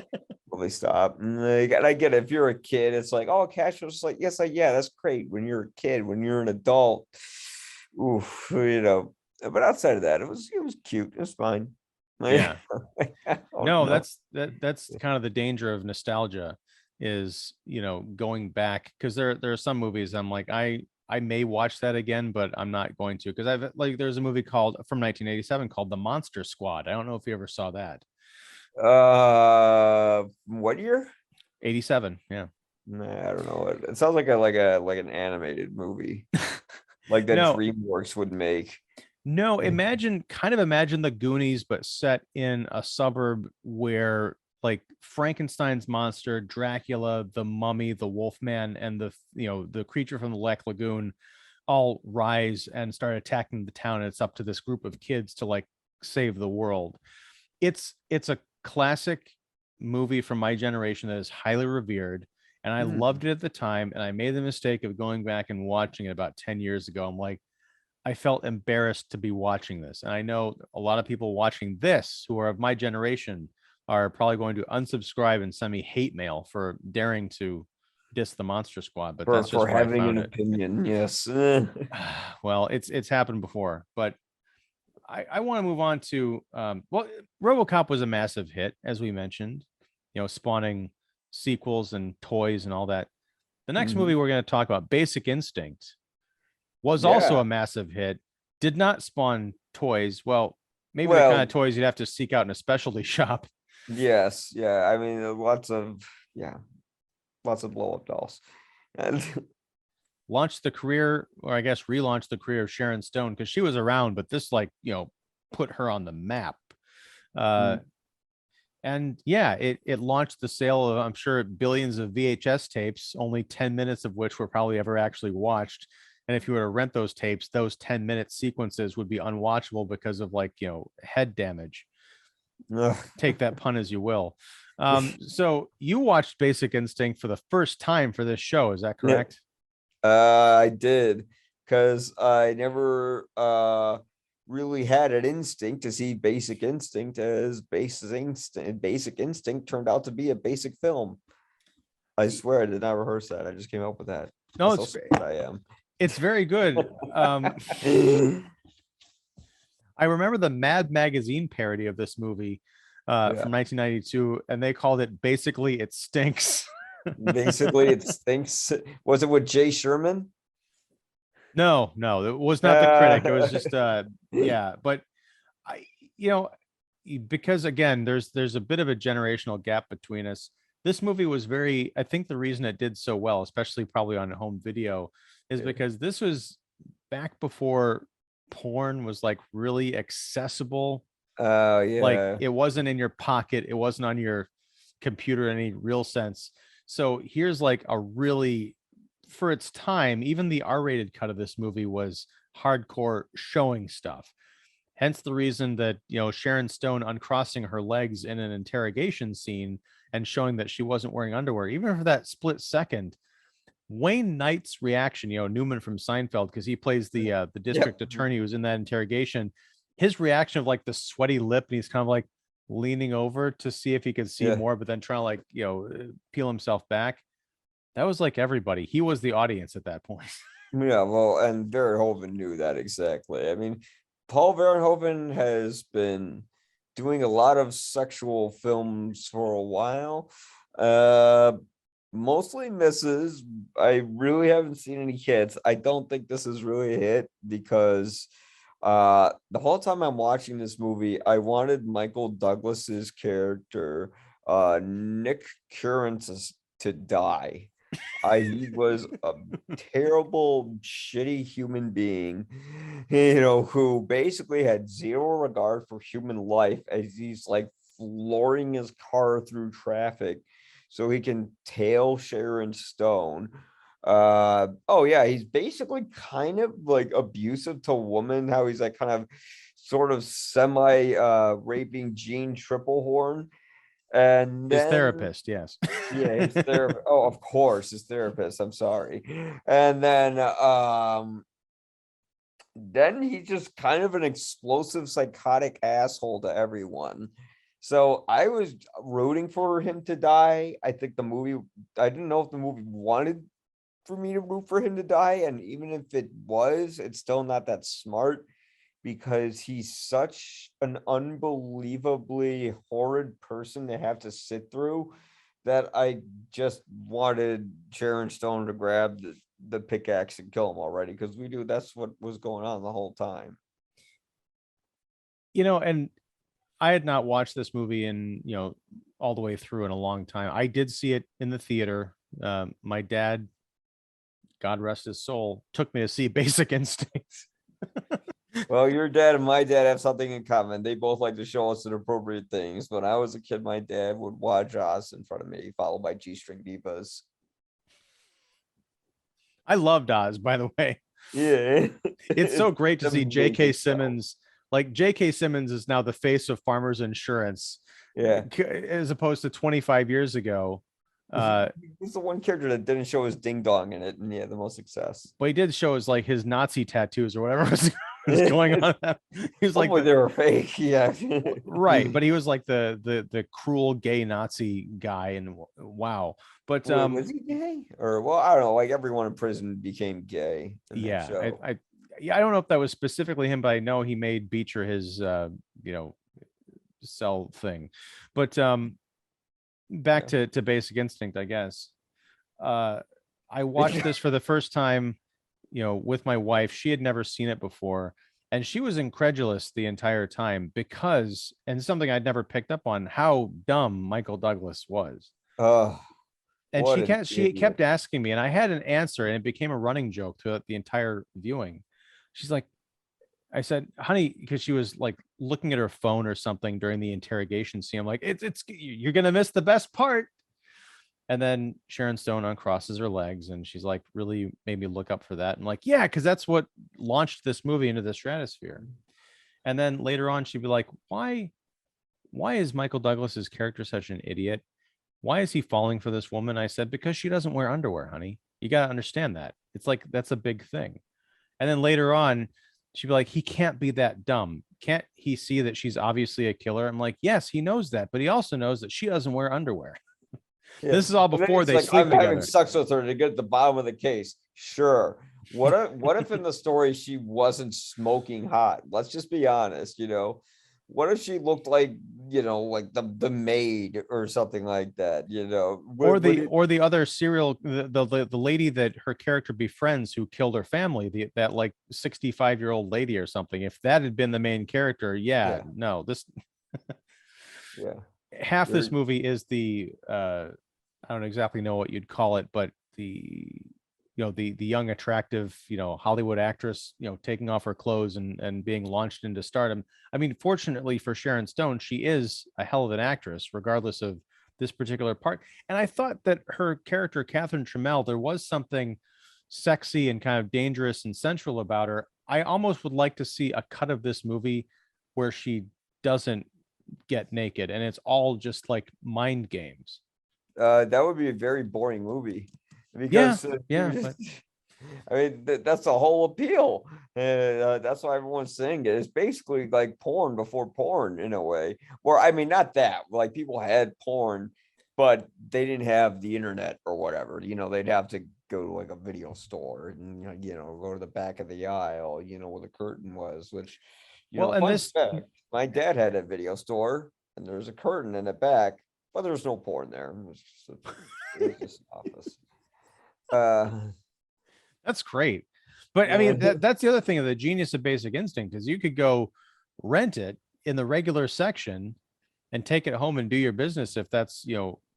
will they stop? And I get it. If you're a kid, it's like, oh, cash was like, yes, like, yeah, that's great. When you're a kid, when you're an adult, oof, But outside of that, it was cute. It was fine. Like, Yeah. I don't No, know. that's kind of the danger of nostalgia is, going back because there are some movies I'm like I may watch that again, but I'm not going to because I've like there's a movie called from 1987 called The Monster Squad. I don't know if you ever saw that. What year? 87, yeah. Nah, I don't know. It sounds like an animated movie, like that No, DreamWorks would make. no, imagine the Goonies, but set in a suburb where like Frankenstein's monster, Dracula, the mummy, the Wolfman, and the creature from the Lake Lagoon all rise and start attacking the town. And it's up to this group of kids to like save the world. It's a classic movie from my generation that is highly revered. And I Hmm. loved it at the time. And I made the mistake of going back and watching it about 10 years ago. I'm like, I felt embarrassed to be watching this. And I know a lot of people watching this who are of my generation are probably going to unsubscribe and send me hate mail for daring to diss the Monster Squad, but For that's just where I having an found it. opinion, yes. Well, it's happened before, but I want to move on to RoboCop was a massive hit, as we mentioned, spawning sequels and toys and all that. The next Mhm. movie we're going to talk about, Basic Instinct, was also Yeah. a massive hit, did not spawn toys. Well, maybe the kind of Well, toys you'd have to seek out in a specialty shop. yes, yeah. I mean, yeah, lots of blow up dolls, and Launched the career, or I guess relaunched the career of Sharon Stone because she was around, but this like, put her on the map. Uh, and yeah, it launched the sale of, I'm sure, billions of VHS tapes, only 10 minutes of which were probably ever actually watched. And if you were to rent those tapes, those 10-minute sequences would be unwatchable because of like, head damage. ugh. Take that pun as you will. So you watched Basic Instinct for the first time for this show, is that Yeah, correct? I did, because I never really had an instinct to see Basic Instinct as Basic Instinct turned out to be a basic film. I swear I did not rehearse that. I just came up with that. No, That's how it's stupid I am. it's very good. I remember the Mad Magazine parody of this movie Yeah. from 1992, and they called it Basically It Stinks. Basically, it stinks. Was it with Jay Sherman? No, no, it was not the critic. It was Uh, just yeah, but I you know, because again, there's a bit of a generational gap between us. This movie was very, I think the reason it did so well, especially probably on home video, is yeah. because this was back before porn was like really accessible. Oh Like yeah. it wasn't in your pocket, it wasn't on your computer in any real sense. So here's like a really, for its time, even the R-rated cut of this movie was hardcore showing stuff. Hence the reason that, Sharon Stone uncrossing her legs in an interrogation scene and showing that she wasn't wearing underwear, even for that split second. Wayne Knight's reaction, Newman from Seinfeld, because he plays the district Yep. attorney who was in that interrogation, his reaction of like the sweaty lip, and he's kind of like leaning over to see if he could see Yeah. more, but then trying to like, peel himself back. That was like everybody. He was the audience at that point. Yeah, well, and Verhoeven knew that exactly. I mean, Paul Verhoeven has been doing a lot of sexual films for a while. Uh, Mostly misses. I really haven't seen any hits. I don't think this is really a hit because the whole time I'm watching this movie, I wanted Michael Douglas's character, Nick Curran, to die. He was a terrible, shitty human being, who basically had zero regard for human life as he's like flooring his car through traffic so he can tail Sharon Stone. Oh yeah, he's basically kind of like abusive to women, how he's like kind of sort of semi raping Gene Triplehorn. And His then therapist, yes. yeah, his therapist. Oh, of course, his therapist. I'm sorry. And then he's just kind of an explosive, psychotic asshole to everyone. So I was rooting for him to die. I think the movie, I didn't know if the movie wanted for me to root for him to die. And even if it was, it's still not that smart because he's such an unbelievably horrid person to have to sit through that I just wanted Sharon Stone to grab the pickaxe and kill him already because that's what was going on the whole time. And I had not watched this movie in, all the way through in a long time. I did see it in the theater. My dad, God rest his soul, took me to see Basic Instinct. Well, your dad and my dad have something in common. They both like to show us inappropriate things. When I was a kid, my dad would watch Oz in front of me, followed by G-string divas. I loved Oz, by the way. Yeah, It's so great to it's see J.K. amazing show. Simmons. Like J.K. Simmons is now the face of Farmers Insurance, Yeah. as opposed to 25 years ago. He's the one character that didn't show his ding dong in it, and yeah, the most success. But he did show his Nazi tattoos or whatever was going on. He was like Hopefully they were fake. Yeah. right, but he was like the cruel gay Nazi guy, and wow. But Wait, was he gay? Or well, I don't know. Like everyone in prison became gay in that yeah, show. I don't know if that was specifically him, but I know he made Beecher his cell thing. But back Yeah. to Basic Instinct, I guess. I watched this for the first time, with my wife. She had never seen it before, and she was incredulous the entire time because, and something I'd never picked up on, how dumb Michael Douglas was. Oh, And what an she idiot. kept asking me, and I had an answer, and it became a running joke throughout the entire viewing. She's like, I said, honey, because she was like looking at her phone or something during the interrogation scene. I'm like, it's you're gonna miss the best part. And then Sharon Stone uncrosses her legs, and she's like, really made me look up for that. I'm like, yeah, because that's what launched this movie into the stratosphere. And then later on, she'd be like, why is Michael Douglas's character such an idiot? Why is he falling for this woman? I said, because she doesn't wear underwear, honey. You got to understand that. It's like, that's a big thing. And then later on, she'd be like, he can't be that dumb. Can't he see that she's obviously a killer? I'm like, yes, he knows that, but he also knows that she doesn't wear underwear. Yeah. This is all And then before it's they like, sleep I'm having together. sex with her to get at the bottom of the case. Sure. What if in the story she wasn't smoking hot? Let's just be honest, what if she looked like, like the maid or something like that, Or would it, the other serial, the lady that her character befriends who killed her family, that like 65-year-old lady or something. If that had been the main character, yeah, yeah, no, this yeah, half this there, movie is the I don't exactly know what you'd call it, but the young attractive Hollywood actress taking off her clothes and being launched into stardom. I mean, fortunately for Sharon Stone, she is a hell of an actress regardless of this particular part. And I thought that her character Catherine Trammell, there was something sexy and kind of dangerous and sensual about her. I almost would like to see a cut of this movie where she doesn't get naked and it's all just like mind games. that would be a very boring movie, Yeah, because yeah, but I mean, that's the whole appeal. And that's why everyone's saying it. It's basically like porn before porn in a way. Or, I mean, not that. Like, people had porn, but they didn't have the internet or whatever. They'd have to go to like a video store and, go to the back of the aisle, where the curtain was, which, well, and fun this fact, my dad had a video store and there's a curtain in the back, but there's no porn there. It was just an office. Uh, that's great. But I yeah. mean, that's the other thing of the genius of Basic Instinct is you could go rent it in the regular section and take it home and do your business if that's,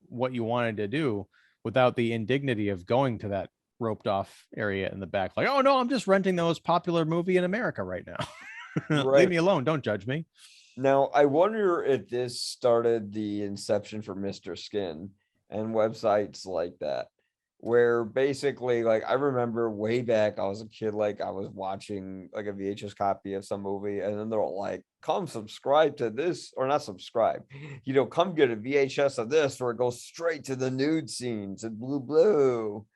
what you wanted to do without the indignity of going to that roped off area in the back. Like, oh no, I'm just renting the most popular movie in America right now. Leave Right. me alone. Don't judge me. Now, I wonder if this started the inception for Mr. Skin and websites like that, where basically, like, I remember way back, I was a kid, like, I was watching like a VHS copy of some movie, and then they're like, come subscribe to this, or not subscribe, come get a VHS of this, where it goes straight to the nude scenes and blue.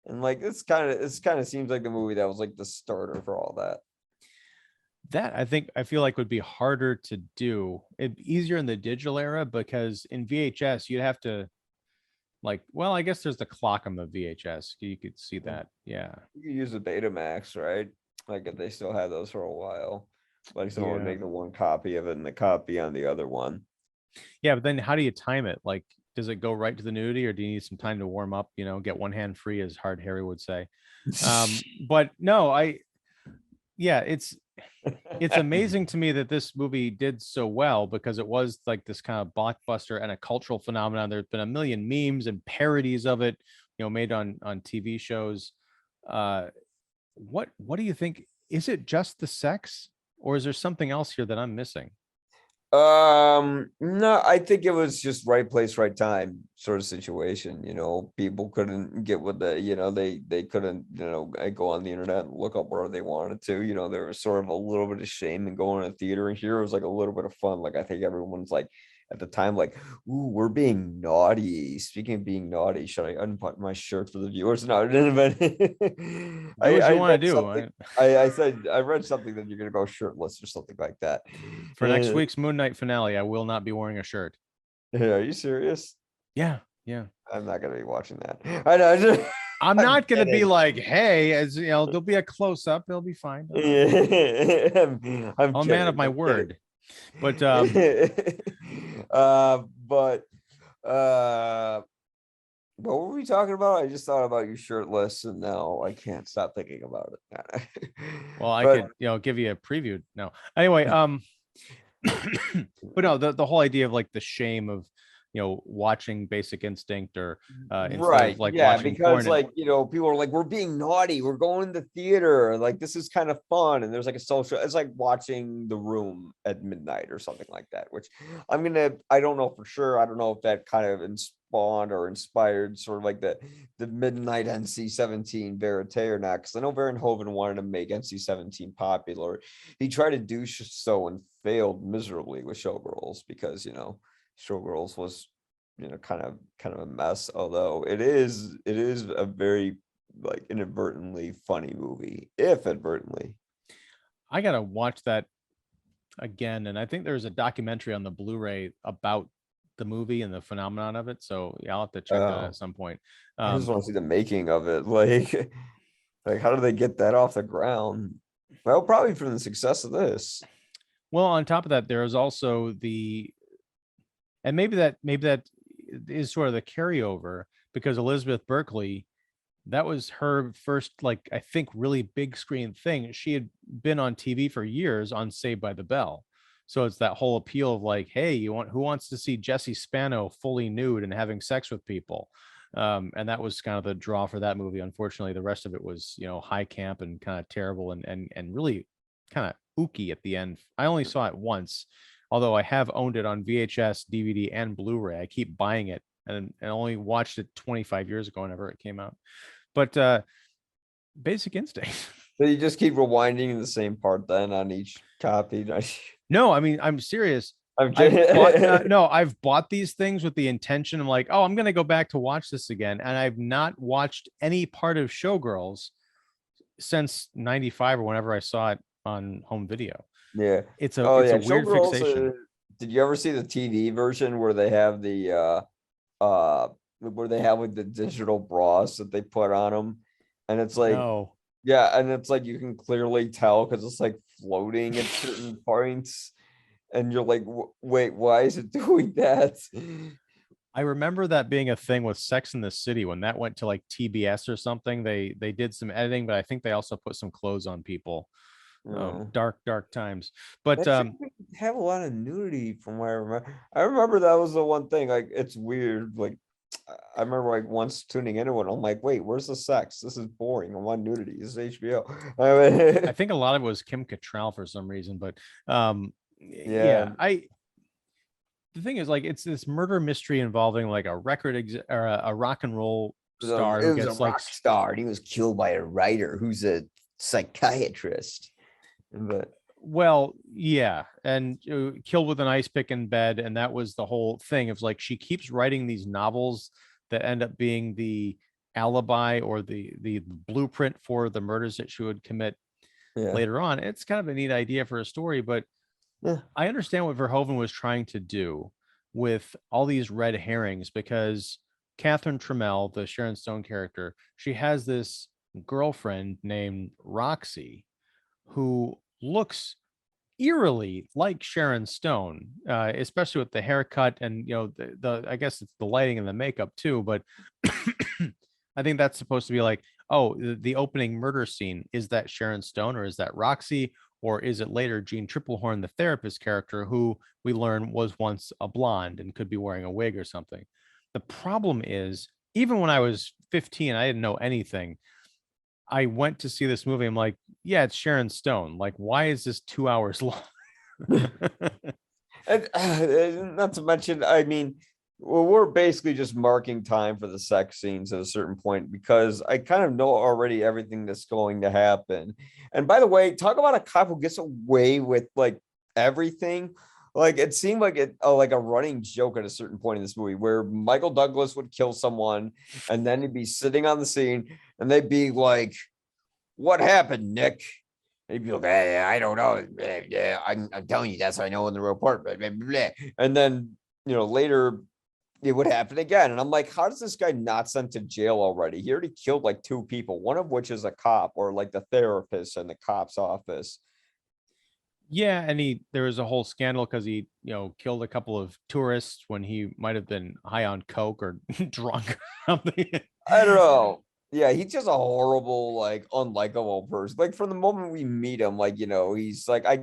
And like, it's kind of seems like the movie that was like the starter for all that. That I feel like would be harder to do. It'd be easier in the digital era because in VHS you'd have to like, well, I guess there's the clock on the VHS. You could see that. Yeah. You could use the Betamax, right? Like, if they still had those for a while, like someone would Yeah. make the one copy of it and the copy on the other one. Yeah, but then how do you time it? Like, does it go right to the nudity or do you need some time to warm up, get one hand free, as Hard Harry would say? But no, yeah, it's amazing to me that this movie did so well because it was like this kind of blockbuster and a cultural phenomenon. There's been a million memes and parodies of it, made on TV shows. Uh, what do you think? Is it just the sex, or is there something else here that I'm missing? No, I think it was just right place, right time sort of situation. People couldn't get with they couldn't, go on the internet and look up where they wanted to. There was sort of a little bit of shame in going to theater, and here it was like a little bit of fun. Like, I think everyone's like at the time, like, ooh, we're being naughty. Speaking of being naughty, should I unbutton my shirt for the viewers? No, but Do what you I want read to do. something. I said I read something that you're gonna go shirtless or something like that. For next week's Moon Knight finale, I will not be wearing a shirt. Are you serious? Yeah, yeah. I'm not gonna be watching that. I know. I'm I'm not gonna be kidding. like, hey, as you know, there'll be a close up. It'll be fine. I'm I'm a man of kidding. my I'm kidding. word. But But what were we talking about? I just thought about you shirtless, and now I can't stop thinking about it. well, I But could, give you a preview. No, anyway, but no, the whole idea of like the shame of watching Basic Instinct or instead of right, like yeah, watching because porn and like, people are like, we're being naughty, we're going to theater, like, this is kind of fun, and there's like a social, it's like watching The Room at midnight or something like that, which I don't know for sure, I don't know if that kind of spawned or inspired sort of like the midnight NC-17 verite or not, because I know Verhoeven wanted to make NC-17 popular. He tried to do so and failed miserably with Showgirls, because Showgirls was kind of a mess, although it is a very, like, inadvertently funny movie, if inadvertently. I gotta watch that again. And I think there's a documentary on the Blu-ray about the movie and the phenomenon of it. So yeah, I'll have to check that out at some point. I just want to see the making of it. Like how do they get that off the ground? Well, probably from the success of this. Well, on top of that, there is also the, and maybe that is sort of the carryover, because Elizabeth Berkley, that was her first, like, I think really big screen thing. She had been on TV for years on Saved by the Bell. So it's that whole appeal of like, hey, who wants to see Jesse Spano fully nude and having sex with people? And that was kind of the draw for that movie. Unfortunately, the rest of it was, high camp and kind of terrible and really kind of ooky at the end. I only saw it once, although I have owned it on VHS, DVD, and Blu-ray. I keep buying it, and only watched it 25 years ago whenever it came out. But Basic Instinct. So you just keep rewinding the same part then on each copy. No, I mean, I'm serious. I'm kidding. I've bought these things with the intention. I'm like, oh, I'm going to go back to watch this again. And I've not watched any part of Showgirls since 95 or whenever I saw it on home video. Yeah. It's Oh a yeah, weird Showgirls. fixation. Did you ever see the TV version where they have where they have like the digital bras that they put on them, and it's like, No. yeah, and it's like you can clearly tell because it's like floating at certain points, and you're like, wait, why is it doing that? I remember that being a thing with Sex in the City when that went to like TBS or something. They did some editing, but I think they also put some clothes on people. Oh. Dark times. But That should have a lot of nudity from what I remember. I remember that was the one thing. Like, it's weird. Like, I remember like once tuning into it, I'm like, wait, where's the sex? This is boring. I want nudity. This is HBO. I think a lot of it was Kim Cattrall for some reason, but Yeah. the thing is, like, it's this murder mystery involving like a or a rock and roll star It who was gets a like rock star, and he was killed by a writer who's a psychiatrist. But well, yeah, and killed with an ice pick in bed, and that was the whole thing. It was like she keeps writing these novels that end up being the alibi or the blueprint for the murders that she would commit yeah, later on. It's kind of a neat idea for a story, but yeah, I understand what Verhoeven was trying to do with all these red herrings, because Catherine Trammell, the Sharon Stone character, she has this girlfriend named Roxy who looks eerily like Sharon Stone, especially with the haircut and the I guess it's the lighting and the makeup too. But I think that's supposed to be like, oh, the opening murder scene, is that Sharon Stone or is that Roxy? Or is it later Jean Triplehorn, the therapist character, who we learn was once a blonde and could be wearing a wig or something? The problem is, even when I was 15, I didn't know anything. I went to see this movie. I'm like, yeah, it's Sharon Stone. Like, why is this 2 hours long? and not to mention, I mean, well, we're basically just marking time for the sex scenes at a certain point because I kind of know already everything that's going to happen. And by the way, talk about a cop who gets away with like everything. Like, it seemed like like a running joke at a certain point in this movie where Michael Douglas would kill someone and then he'd be sitting on the scene and they'd be like, "What happened, Nick?" And he'd be like, I don't know. Yeah, I'm telling you, that's what I know in the report. And then, later it would happen again. And I'm like, how does this guy not sent to jail already? He already killed like two people, one of which is a cop or like the therapist in the cop's office. Yeah, and there was a whole scandal because he, killed a couple of tourists when he might have been high on coke or drunk or something. I don't know. Yeah, he's just a horrible, like, unlikable person. Like, from the moment we meet him, like, he's like, I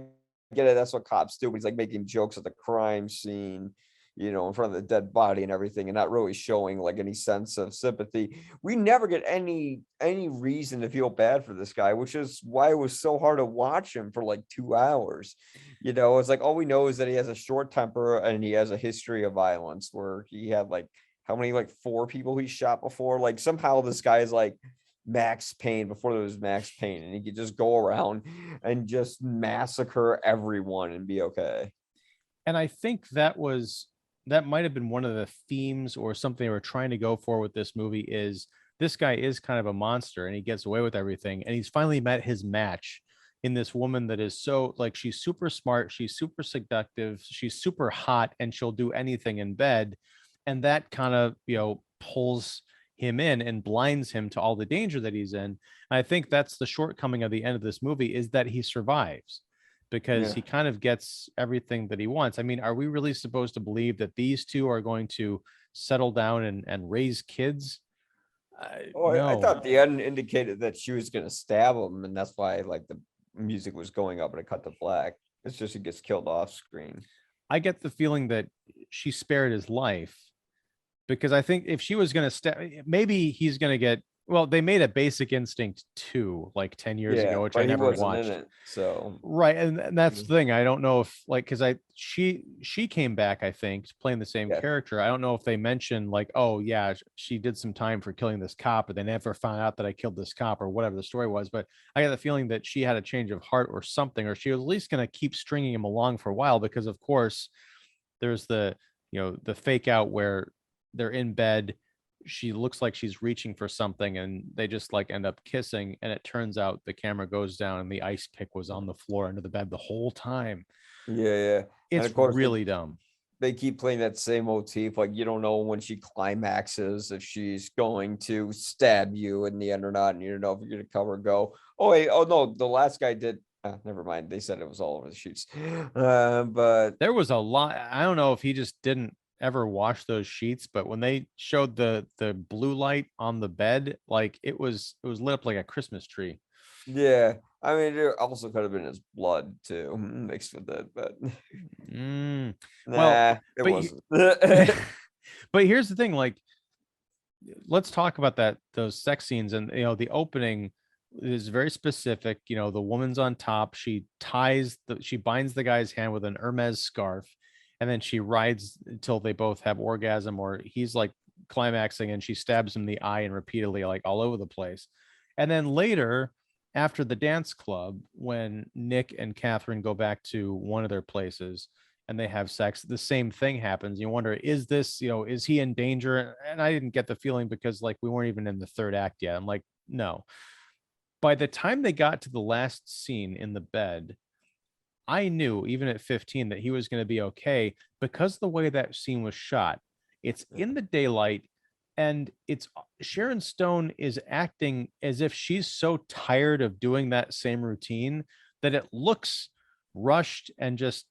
get it, that's what cops do. But he's like making jokes at the crime scene, in front of the dead body and everything, and not really showing like any sense of sympathy. We never get any reason to feel bad for this guy, which is why it was so hard to watch him for like 2 hours. It's like all we know is that he has a short temper and he has a history of violence where he had like how many, like 4 people he shot before. Like, somehow this guy is like Max Payne before there was Max Payne, and he could just go around and just massacre everyone and be okay. And I think that might have been one of the themes or something they were trying to go for with this movie, is this guy is kind of a monster and he gets away with everything. And he's finally met his match in this woman that is so, like, she's super smart, she's super seductive, she's super hot, and she'll do anything in bed. And that kind of, pulls him in and blinds him to all the danger that he's in. And I think that's the shortcoming of the end of this movie, is that he survives. because he kind of gets everything that he wants. I mean, are we really supposed to believe that these two are going to settle down and raise kids? Oh, I No. thought the end indicated that she was gonna stab him, and that's why like the music was going up and it cut to black. It's just he gets killed off screen. I get the feeling that she spared his life, because I think if she was going to step, maybe he's going to get. Well, they made a Basic Instinct 2 like 10 years Yeah, ago, which I but he never wasn't in watched. it, so Right, and that's the thing. I don't know if, like, because she came back, I think, playing the same yeah, character. I don't know if they mentioned like, oh yeah, she did some time for killing this cop, but they never found out that I killed this cop or whatever the story was. But I got the feeling that she had a change of heart or something, or she was at least going to keep stringing him along for a while, because of course there's the, the fake out where they're in bed, she looks like she's reaching for something, and they just like end up kissing, and it turns out the camera goes down and the ice pick was on the floor under the bed the whole time. yeah. And It's of course really dumb. they keep playing that same motif. Like you don't know when she climaxes if she's going to stab you in the end or not, and you don't know if you're gonna cover go. Oh wait, oh no, the last guy did. Never mind. They said it was all over the sheets. But There was a lot. I don't know if he just didn't ever wash those sheets, but when they showed the blue light on the bed, like it was lit up like a Christmas tree. yeah, I mean, it also could have been his blood too, mixed with it, but Well, nah, it but wasn't. but here's the thing, like, let's talk about those sex scenes. And the opening is very specific. The woman's on top, she binds the guy's hand with an Hermes scarf, and then she rides until they both have orgasm, or he's like climaxing, and she stabs him in the eye and repeatedly, like all over the place. And then later, after the dance club, when Nick and Catherine go back to one of their places and they have sex, the same thing happens. You wonder, is this, is he in danger? And I didn't get the feeling, because like we weren't even in the third act yet. I'm like, no. By the time they got to the last scene in the bed, I knew even at 15 that he was going to be okay, because the way that scene was shot, it's in the daylight, and it's Sharon Stone is acting as if she's so tired of doing that same routine that it looks rushed and just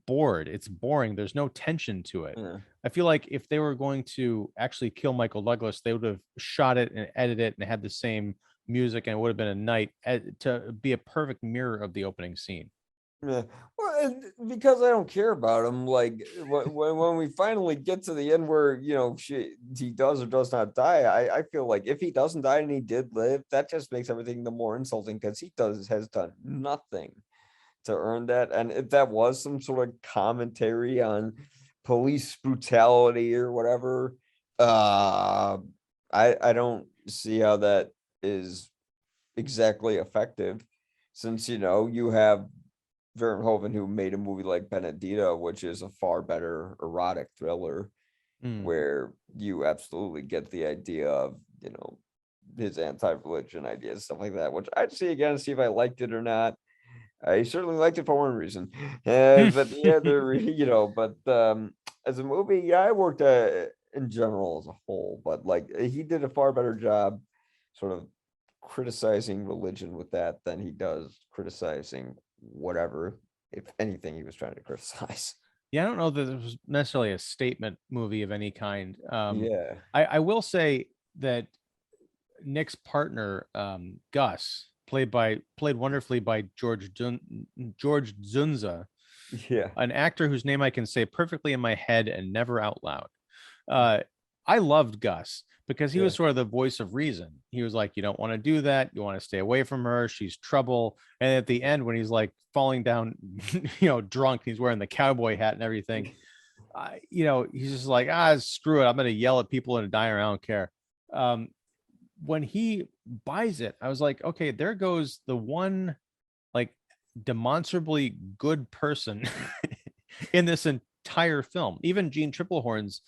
bored. It's boring. There's no tension to it. Yeah. I feel like if they were going to actually kill Michael Douglas, they would have shot it and edited it and had the same music, and it would have been a night to be a perfect mirror of the opening scene. Yeah, well, because I don't care about him. Like when we finally get to the end where he does or does not die, I feel like if he doesn't die and he did live, that just makes everything the more insulting, because he has done nothing to earn that. And if that was some sort of commentary on police brutality or whatever, I don't see how that is exactly effective, since you have Verhoeven, who made a movie like Benedetta, which is a far better erotic thriller, Mm. where you absolutely get the idea of his anti-religion ideas, stuff like that, which I'd see again to see if I liked it or not. I certainly liked it for one reason, but the other, but as a movie, yeah, I worked in general as a whole, but like he did a far better job, sort of criticizing religion with that than he does criticizing whatever, if anything, he was trying to criticize. Yeah, I don't know that it was necessarily a statement movie of any kind. Yeah, I will say that Nick's partner, Gus, played wonderfully by George Zunza, yeah, an actor whose name I can say perfectly in my head and never out loud. Uh, I loved Gus because he yeah. was sort of the voice of reason. He was like, you don't want to do that. You want to stay away from her. She's trouble. And at the end, when he's like falling down, drunk, he's wearing the cowboy hat and everything. He's just like, screw it. I'm going to yell at people in a diner. I don't care. When he buys it, I was like, okay, there goes the one like demonstrably good person in this entire film. Even Jean Triplehorn's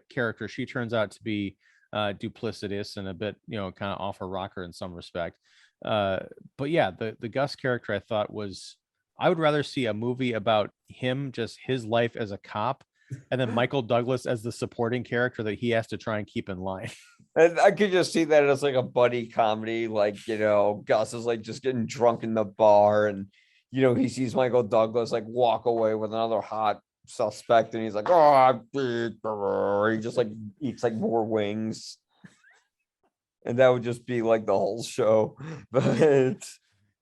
character, she turns out to be duplicitous and a bit, kind of off her rocker in some respect. But yeah, the Gus character I thought was, I would rather see a movie about him, just his life as a cop, and then Michael Douglas as the supporting character that he has to try and keep in line. And I could just see that as like a buddy comedy, like Gus is like just getting drunk in the bar, and he sees Michael Douglas like walk away with another hot suspect, and he's like, oh, he just like eats like more wings, and that would just be like the whole show. But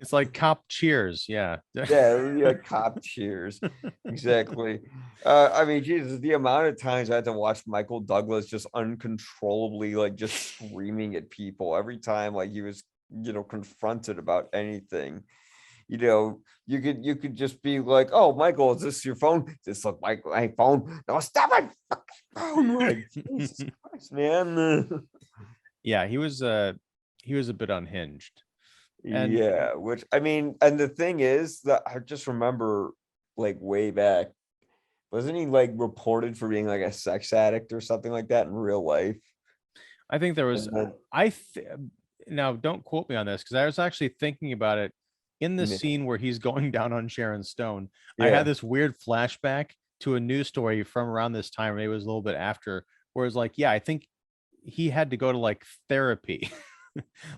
It's like Cop Cheers. Yeah. yeah, it would be like cop cheers. Exactly. I mean, Jesus, the amount of times I had to watch Michael Douglas just uncontrollably like just screaming at people every time like he was, confronted about anything. You could just be like, "Oh, Michael, is this your phone? Does this look like my phone? No, stop it! Fucking phone!" Like, Jesus Christ, man. Yeah, he was a bit unhinged. And Yeah, which I mean, and the thing is that I just remember like way back, wasn't he like reported for being like a sex addict or something like that in real life? I think there was And then, I th- now don't quote me on this because I was actually thinking about it in the yeah, scene where he's going down on Sharon Stone. I had yeah, this weird flashback to a news story from around this time, maybe it was a little bit after, where it's like, yeah, I think he had to go to like therapy,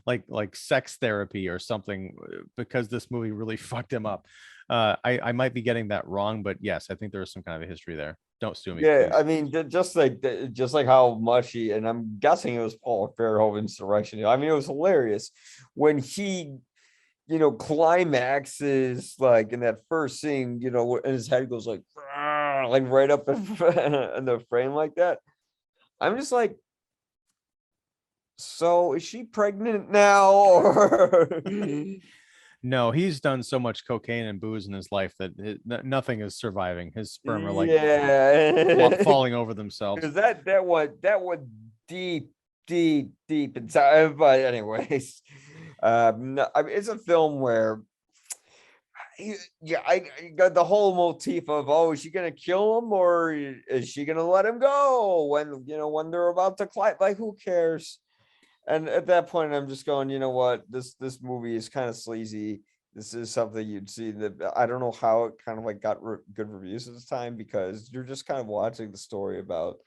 like sex therapy or something, because this movie really fucked him up. I might be getting that wrong, but yes, I think there was some kind of a history there. Don't sue me, yeah. please. I mean, just like how much and I'm guessing it was Paul Verhoeven's direction. I mean, it was hilarious when he climaxes like in that first scene, and his head goes like, "Rah," like right up in the frame like that. I'm just like, so is she pregnant now? Or No, he's done so much cocaine and booze in his life that nothing is surviving. His sperm are like yeah, falling over themselves. because that went deep, deep, deep inside. But anyways, no, I mean, it's a film where yeah, I got the whole motif of, oh, is she gonna kill him or is she gonna let him go when they're about to climb? Like, who cares? And at that point, I'm just going, you know what? This movie is kind of sleazy. This is something you'd see that I don't know how it kind of like got good reviews at this time, because you're just kind of watching the story about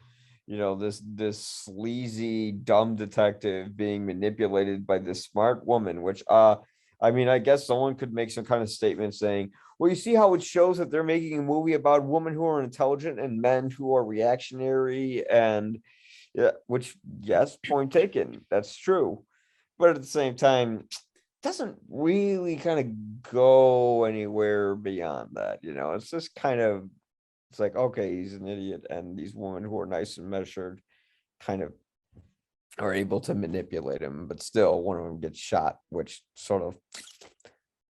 this sleazy dumb detective being manipulated by this smart woman, which I mean, I guess someone could make some kind of statement saying, well, you see how it shows that they're making a movie about women who are intelligent and men who are reactionary, and yeah, which, yes, point taken, that's true, but at the same time doesn't really kind of go anywhere beyond that. It's just kind of, it's like, okay, he's an idiot, and these women who are nice and measured kind of are able to manipulate him, but still one of them gets shot, which sort of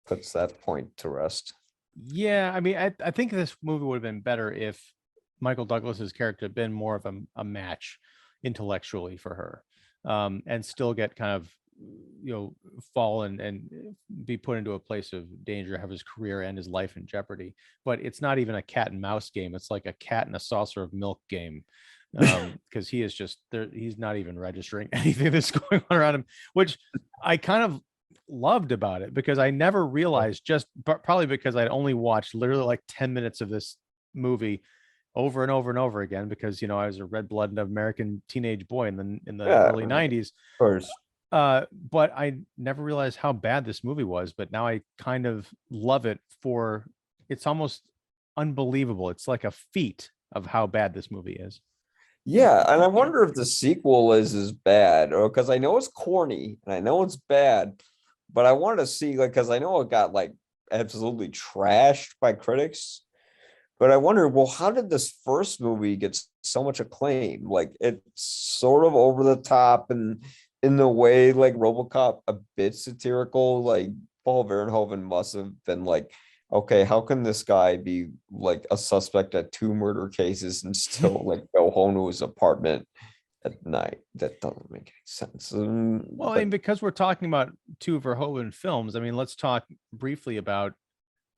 puts that point to rest. Yeah, I mean, I think this movie would have been better if Michael Douglas's character had been more of a match intellectually for her, and still get kind of, fall and be put into a place of danger, have his career and his life in jeopardy. But it's not even a cat and mouse game. It's like a cat and a saucer of milk game. Because he is just there, he's not even registering anything that's going on around him, which I kind of loved about it, because I never realized, just probably because I'd only watched literally like 10 minutes of this movie over and over and over again, because I was a red-blooded American teenage boy in the Yeah, early of 90s. course. But I never realized how bad this movie was, but now I kind of love it for, it's almost unbelievable. It's like a feat of how bad this movie is. Yeah, and I wonder if the sequel is as bad, or because I know it's corny and I know it's bad, but I wanted to see, like, because I know it got like absolutely trashed by critics, but I wonder, well, how did this first movie get so much acclaim? Like, it's sort of over the top, and in the way like RoboCop, a bit satirical. Like, Paul Verhoeven must have been like, okay, how can this guy be like a suspect at two murder cases and still like go home to his apartment at night? That doesn't make any sense. Well, I mean, But because we're talking about two Verhoeven films, I mean, let's talk briefly about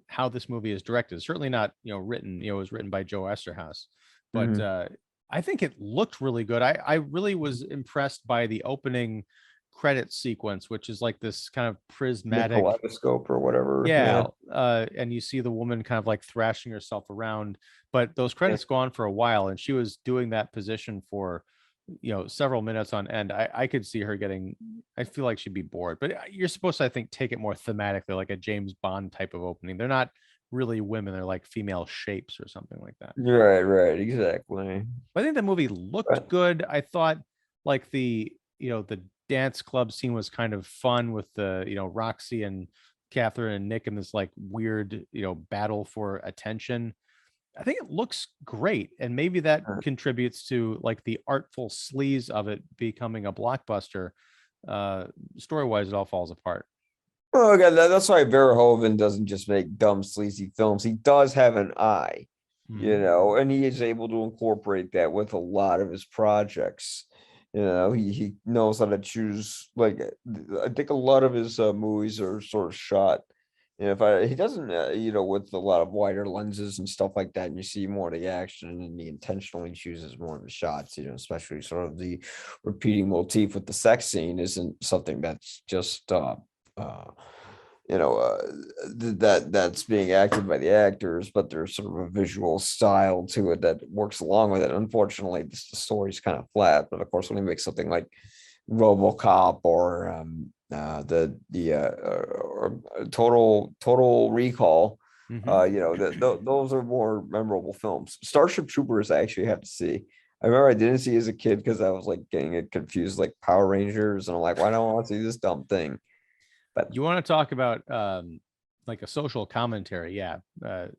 how this movie is directed. Certainly not, written, it was written by Joe Esterhaus, but mhm. I think it looked really good. I really was impressed by the opening credit sequence, which is like this kind of The prismatic, kaleidoscope or whatever. yeah, Yeah. and you see the woman kind of like thrashing herself around, but those Yeah. credits go on for a while, and she was doing that position for several minutes on end, I could see her getting. I feel like she'd be bored. But you're supposed to, I think, take it more thematically, like a James Bond type of opening. They're not really women; they're like female shapes or something like that. Right, exactly. But I think the movie looked But good. I thought like the dance club scene was kind of fun with the Roxy and Catherine and Nick in this like weird battle for attention. I think it looks great, and maybe that contributes to like the artful sleaze of it becoming a blockbuster. Story wise, it all falls apart. oh, okay, that's why Verhoeven doesn't just make dumb, sleazy films. He does have an eye, Mhm. and he is able to incorporate that with a lot of his projects. He knows how to choose. Like, I think a lot of his movies are sort of shot. If he doesn't, with a lot of wider lenses and stuff like that, and you see more of the action, and he intentionally chooses more of the shots, especially sort of the repeating motif with the sex scene isn't something that's just uh that's being acted by the actors, but there's sort of a visual style to it that works along with it. Unfortunately, the story's kind of flat, but of course when he makes something like RoboCop or or Total Recall, Mhm. those are more memorable films. Starship Troopers I actually have to see. I remember I didn't see as a kid because I was like getting it confused like Power Rangers, and I'm like, why don't I want to see this dumb thing? But You want to talk about like a social commentary? Yeah,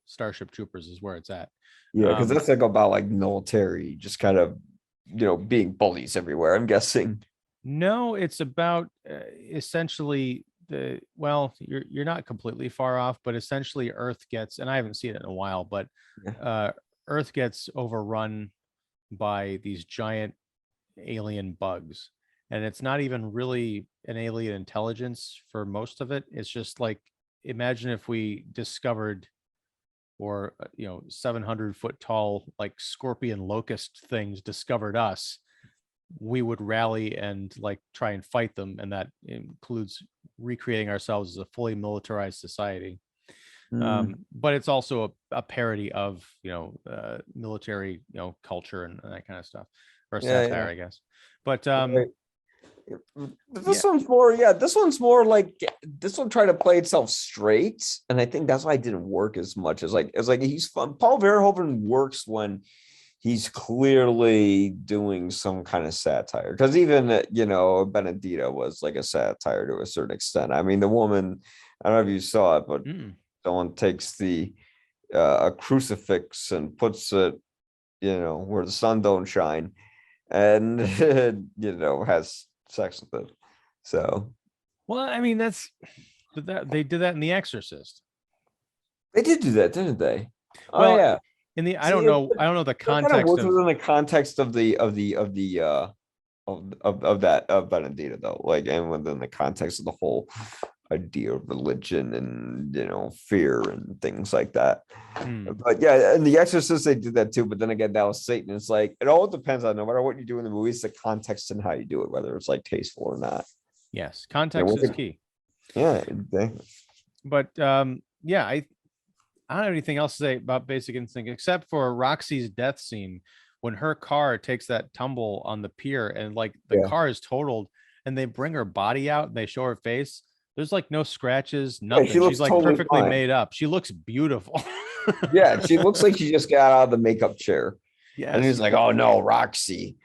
Starship Troopers is where it's at. yeah, because Um, that's like about like military, just kind of being bullies everywhere, I'm guessing. no, it's about essentially the well, you're not completely far off, but essentially Earth gets, and I haven't seen it in a while, but Yeah. uh, Earth gets overrun by these giant alien bugs. And it's not even really an alien intelligence for most of it. It's just like, imagine if we discovered, or 700-foot tall like scorpion locust things discovered us, we would rally and like try and fight them, and that includes recreating ourselves as a fully militarized society. Mm, But it's also a parody of military culture and that kind of stuff, or yeah, satire, yeah. I guess. But Right. But yeah. this one's more, yeah, this one's more like this one tried to play itself straight. And I think that's why it didn't work as much as he's fun. Paul Verhoeven works when he's clearly doing some kind of satire. Because even Benedita was like a satire to a certain extent. I mean, the woman, I don't know if you saw it, but Mm. someone takes a crucifix and puts it, where the sun don't shine, and has sex with it. So Well, I mean, that they did that in The Exorcist. they did do that, didn't they? Oh Well, yeah. in the See, I don't know the that kind of context works of. within the context of that of Benedita though, like, and within the context of the whole idea of religion and fear and things like that. Hmm. But yeah, and The Exorcist they did that too. But then again, that was Satan. It's like it all depends on no matter what you do in the movie, it's the context and how you do it, whether it's like tasteful or not. Yes, Yeah, context is key. yeah, exactly. But yeah, I don't have anything else to say about Basic Instinct except for Roxy's death scene when her car takes that tumble on the pier and like the Yeah, car is totaled, and they bring her body out and they show her face. There's like no scratches, yeah, she nothing. She's looks like totally perfectly fine. made up. She looks beautiful. Yeah, she looks like she just got out of the makeup chair. And Yes. he's like, "Oh no, Roxy,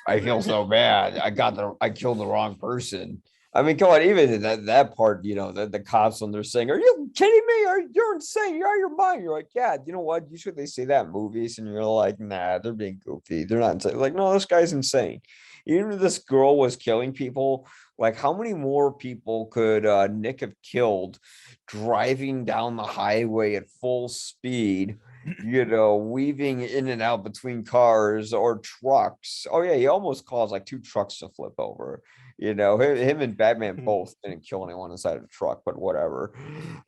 I feel so bad. I killed the wrong person." I mean, come on, even in that part, the cops when they're saying, "Are you kidding me? You're insane? You're out of your mind?" You're like, "Yeah, you know what? Usually they say that in movies, and you're like, nah, they're being goofy. They're not insane." Like, no, this guy's insane. Even if this girl was killing people, like, how many more people could Nick have killed driving down the highway at full speed? Weaving in and out between cars or trucks. Oh yeah, he almost caused like two trucks to flip over. Him and Batman both didn't kill anyone inside of the truck, but whatever.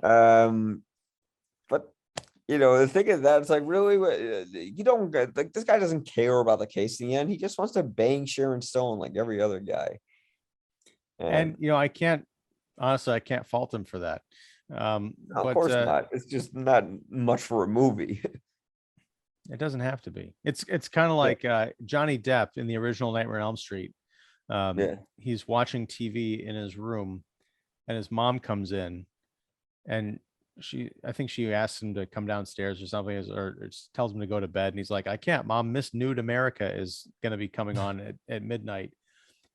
But the thing is that it's like really, you don't get like this guy doesn't care about the case in the end. He just wants to bang Sharon Stone like every other guy. And And I can't, honestly, I can't fault him for that. of But course not. It's just not much for a movie. It doesn't have to be. It's kind of Yeah. like Johnny Depp in the original Nightmare on Elm Street. Yeah. He's watching TV in his room, and his mom comes in, and I think she asks him to come downstairs or something, or just tells him to go to bed, and he's like, I can't, Mom. Miss Nude America is going to be coming on at midnight,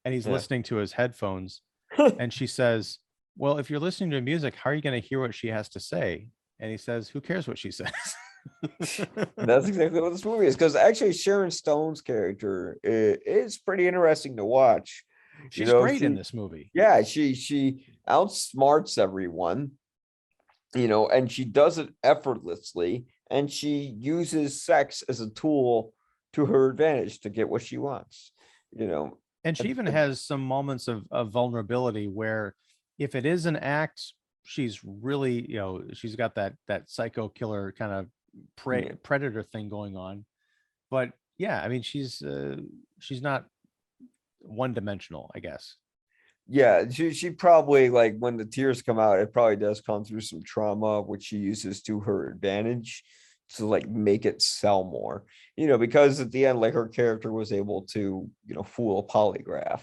and he's Yeah. listening to his headphones, and she says, well, if you're listening to music, how are you going to hear what she has to say? And he says, who cares what she says? That's exactly what this movie is. Because actually, Sharon Stone's character is pretty interesting to watch. She's great in this movie. Yeah, she outsmarts everyone, and she does it effortlessly, and she uses sex as a tool to her advantage to get what she wants. And she even has some moments of vulnerability where if it is an act, she's really, she's got that psycho killer kind of predator thing going on. But yeah, I mean, she's not one-dimensional, I guess. Yeah, she probably, like, when the tears come out, it probably does come through some trauma, which she uses to her advantage to, like, make it sell more, because at the end, like, her character was able to, fool a polygraph,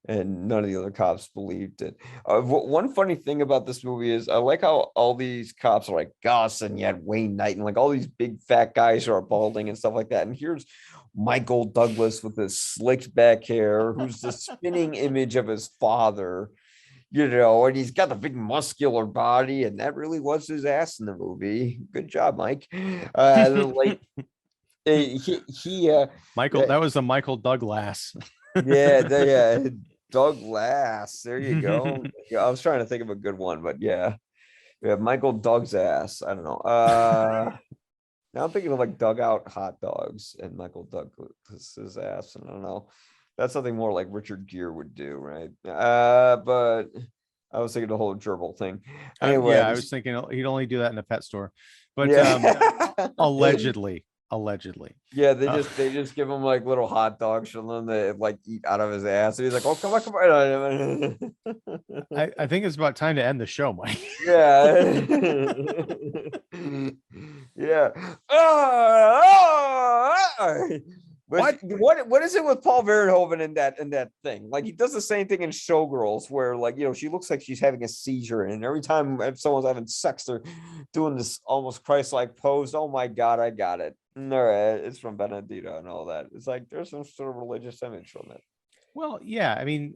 and none of the other cops believed it. One funny thing about this movie is I like how all these cops are like Gus, and yet Wayne Knight, and like all these big fat guys who are balding and stuff like that. And here's Michael Douglas with his slicked back hair, who's the spinning image of his father, and he's got the big muscular body, and that really was his ass in the movie. Good job, Mike. Like he Michael, that was the Michael Douglas. yeah, Douglas. There you go. Yeah, I was trying to think of a good one, but yeah, Michael Doug's ass. I don't know. Now I'm thinking of like dugout hot dogs and Michael Douglas's ass. And I don't know. That's something more like Richard Gere would do, right? But I was thinking the whole gerbil thing. Anyway, yeah, I was thinking he'd only do that in a pet store, but yeah. allegedly. Yeah, they just give him like little hot dogs for them to like eat out of his ass. And he's like, oh, come on. I think it's about time to end the show, Mike. Yeah. Yeah. What is it with Paul Verhoeven in that thing? Like, he does the same thing in Showgirls, where, like, she looks like she's having a seizure, and every time if someone's having sex, they're doing this almost Christ-like pose. Oh my God, I got it. All right, it's from Benedito and all that. It's like there's some sort of religious image from it. Well, yeah, I mean,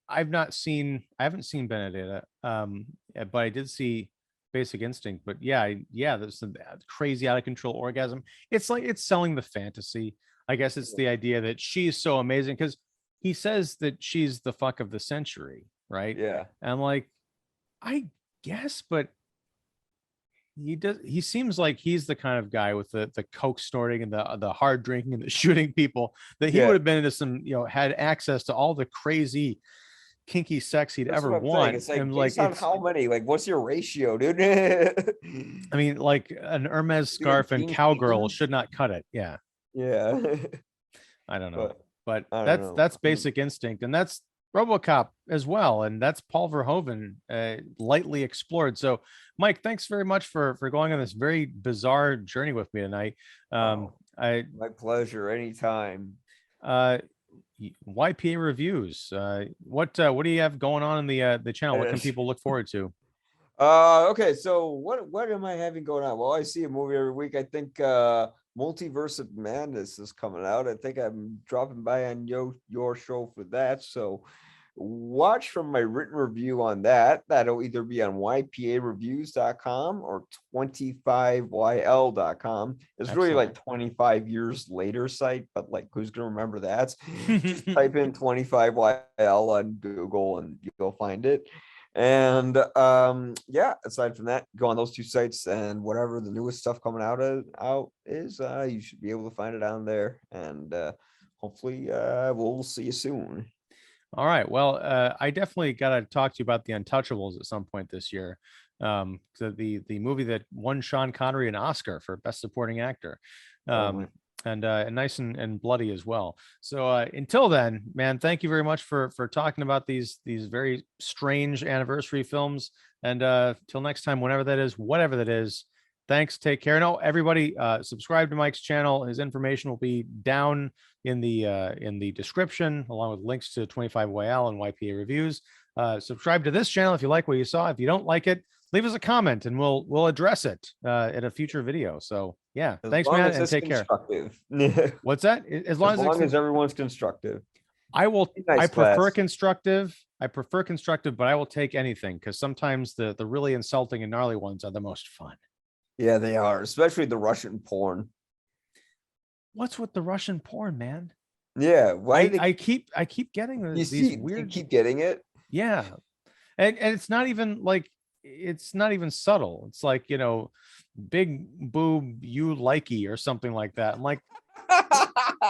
I haven't seen Benedetta, but I did see Basic Instinct. But yeah, there's some crazy out of control orgasm. It's like it's selling the fantasy. I guess it's the idea that she's so amazing because he says that she's the fuck of the century, right? Yeah. And I'm like, I guess, but he seems like he's the kind of guy with the coke snorting and the hard drinking and the shooting people that he would have been into some, had access to all the crazy kinky sex he'd ever want. It's like, and based on how many, like, what's your ratio, dude? I mean, like an Hermes scarf and cowgirl should not cut it. Yeah. I don't know, but that's Basic Instinct, and that's RoboCop as well, and that's Paul Verhoeven, lightly explored. So, Mike, thanks very much for going on this very bizarre journey with me tonight. My pleasure. Anytime. YPA reviews. What do you have going on in the channel? What can people look forward to? Okay, so what am I having going on? Well, I see a movie every week. I think Multiverse of Madness is coming out. I think I'm dropping by on your show for that. So watch from my written review on that. That'll either be on ypareviews.com or 25yl.com. It's really like 25 years later site, but like, who's gonna remember that? Just type in 25yl on Google and you'll find it. And yeah, aside from that, go on those two sites, and whatever the newest stuff coming out is, you should be able to find it on there. And hopefully we'll see you soon. All right. Well, I definitely got to talk to you about The Untouchables at some point this year. So the movie that won Sean Connery an Oscar for Best Supporting Actor. And nice and bloody as well. So until then, man, thank you very much for talking about these very strange anniversary films. And till next time, whatever that is, Thanks. Take care. No, everybody, subscribe to Mike's channel. His information will be down in the description, along with links to 25 YL and YPA reviews. Subscribe to this channel if you like what you saw. If you don't like it, leave us a comment and we'll address it in a future video. So yeah, thanks, man, and take care. What's that? As long as everyone's constructive. I will. Nice I prefer class. constructive. I prefer constructive, but I will take anything because sometimes the really insulting and gnarly ones are the most fun. Yeah, they are, especially the Russian porn. What's with the Russian porn, man? Yeah, why I keep getting these weird. You keep getting it. Yeah, and it's not even like, it's not even subtle. It's like, you know, big boob you likey or something like that. I'm like,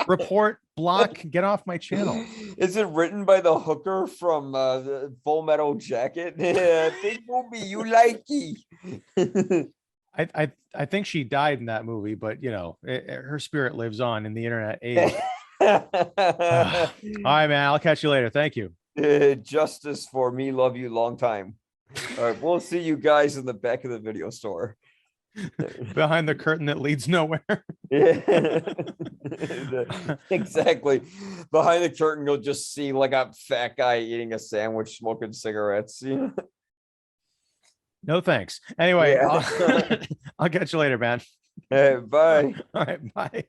report, block, get off my channel. Is it written by the hooker from the Full Metal Jacket? Yeah, big booby you likey. I think she died in that movie, but you know, her spirit lives on in the internet age. All right, man. I'll catch you later. Thank you. Justice for me, love you long time. All right, we'll see you guys in the back of the video store. Behind the curtain that leads nowhere. Yeah. Exactly. Behind the curtain, you'll just see like a fat guy eating a sandwich, smoking cigarettes. You know? No thanks. Anyway, Yeah. I'll catch you later, man. Hey, bye. All right, bye.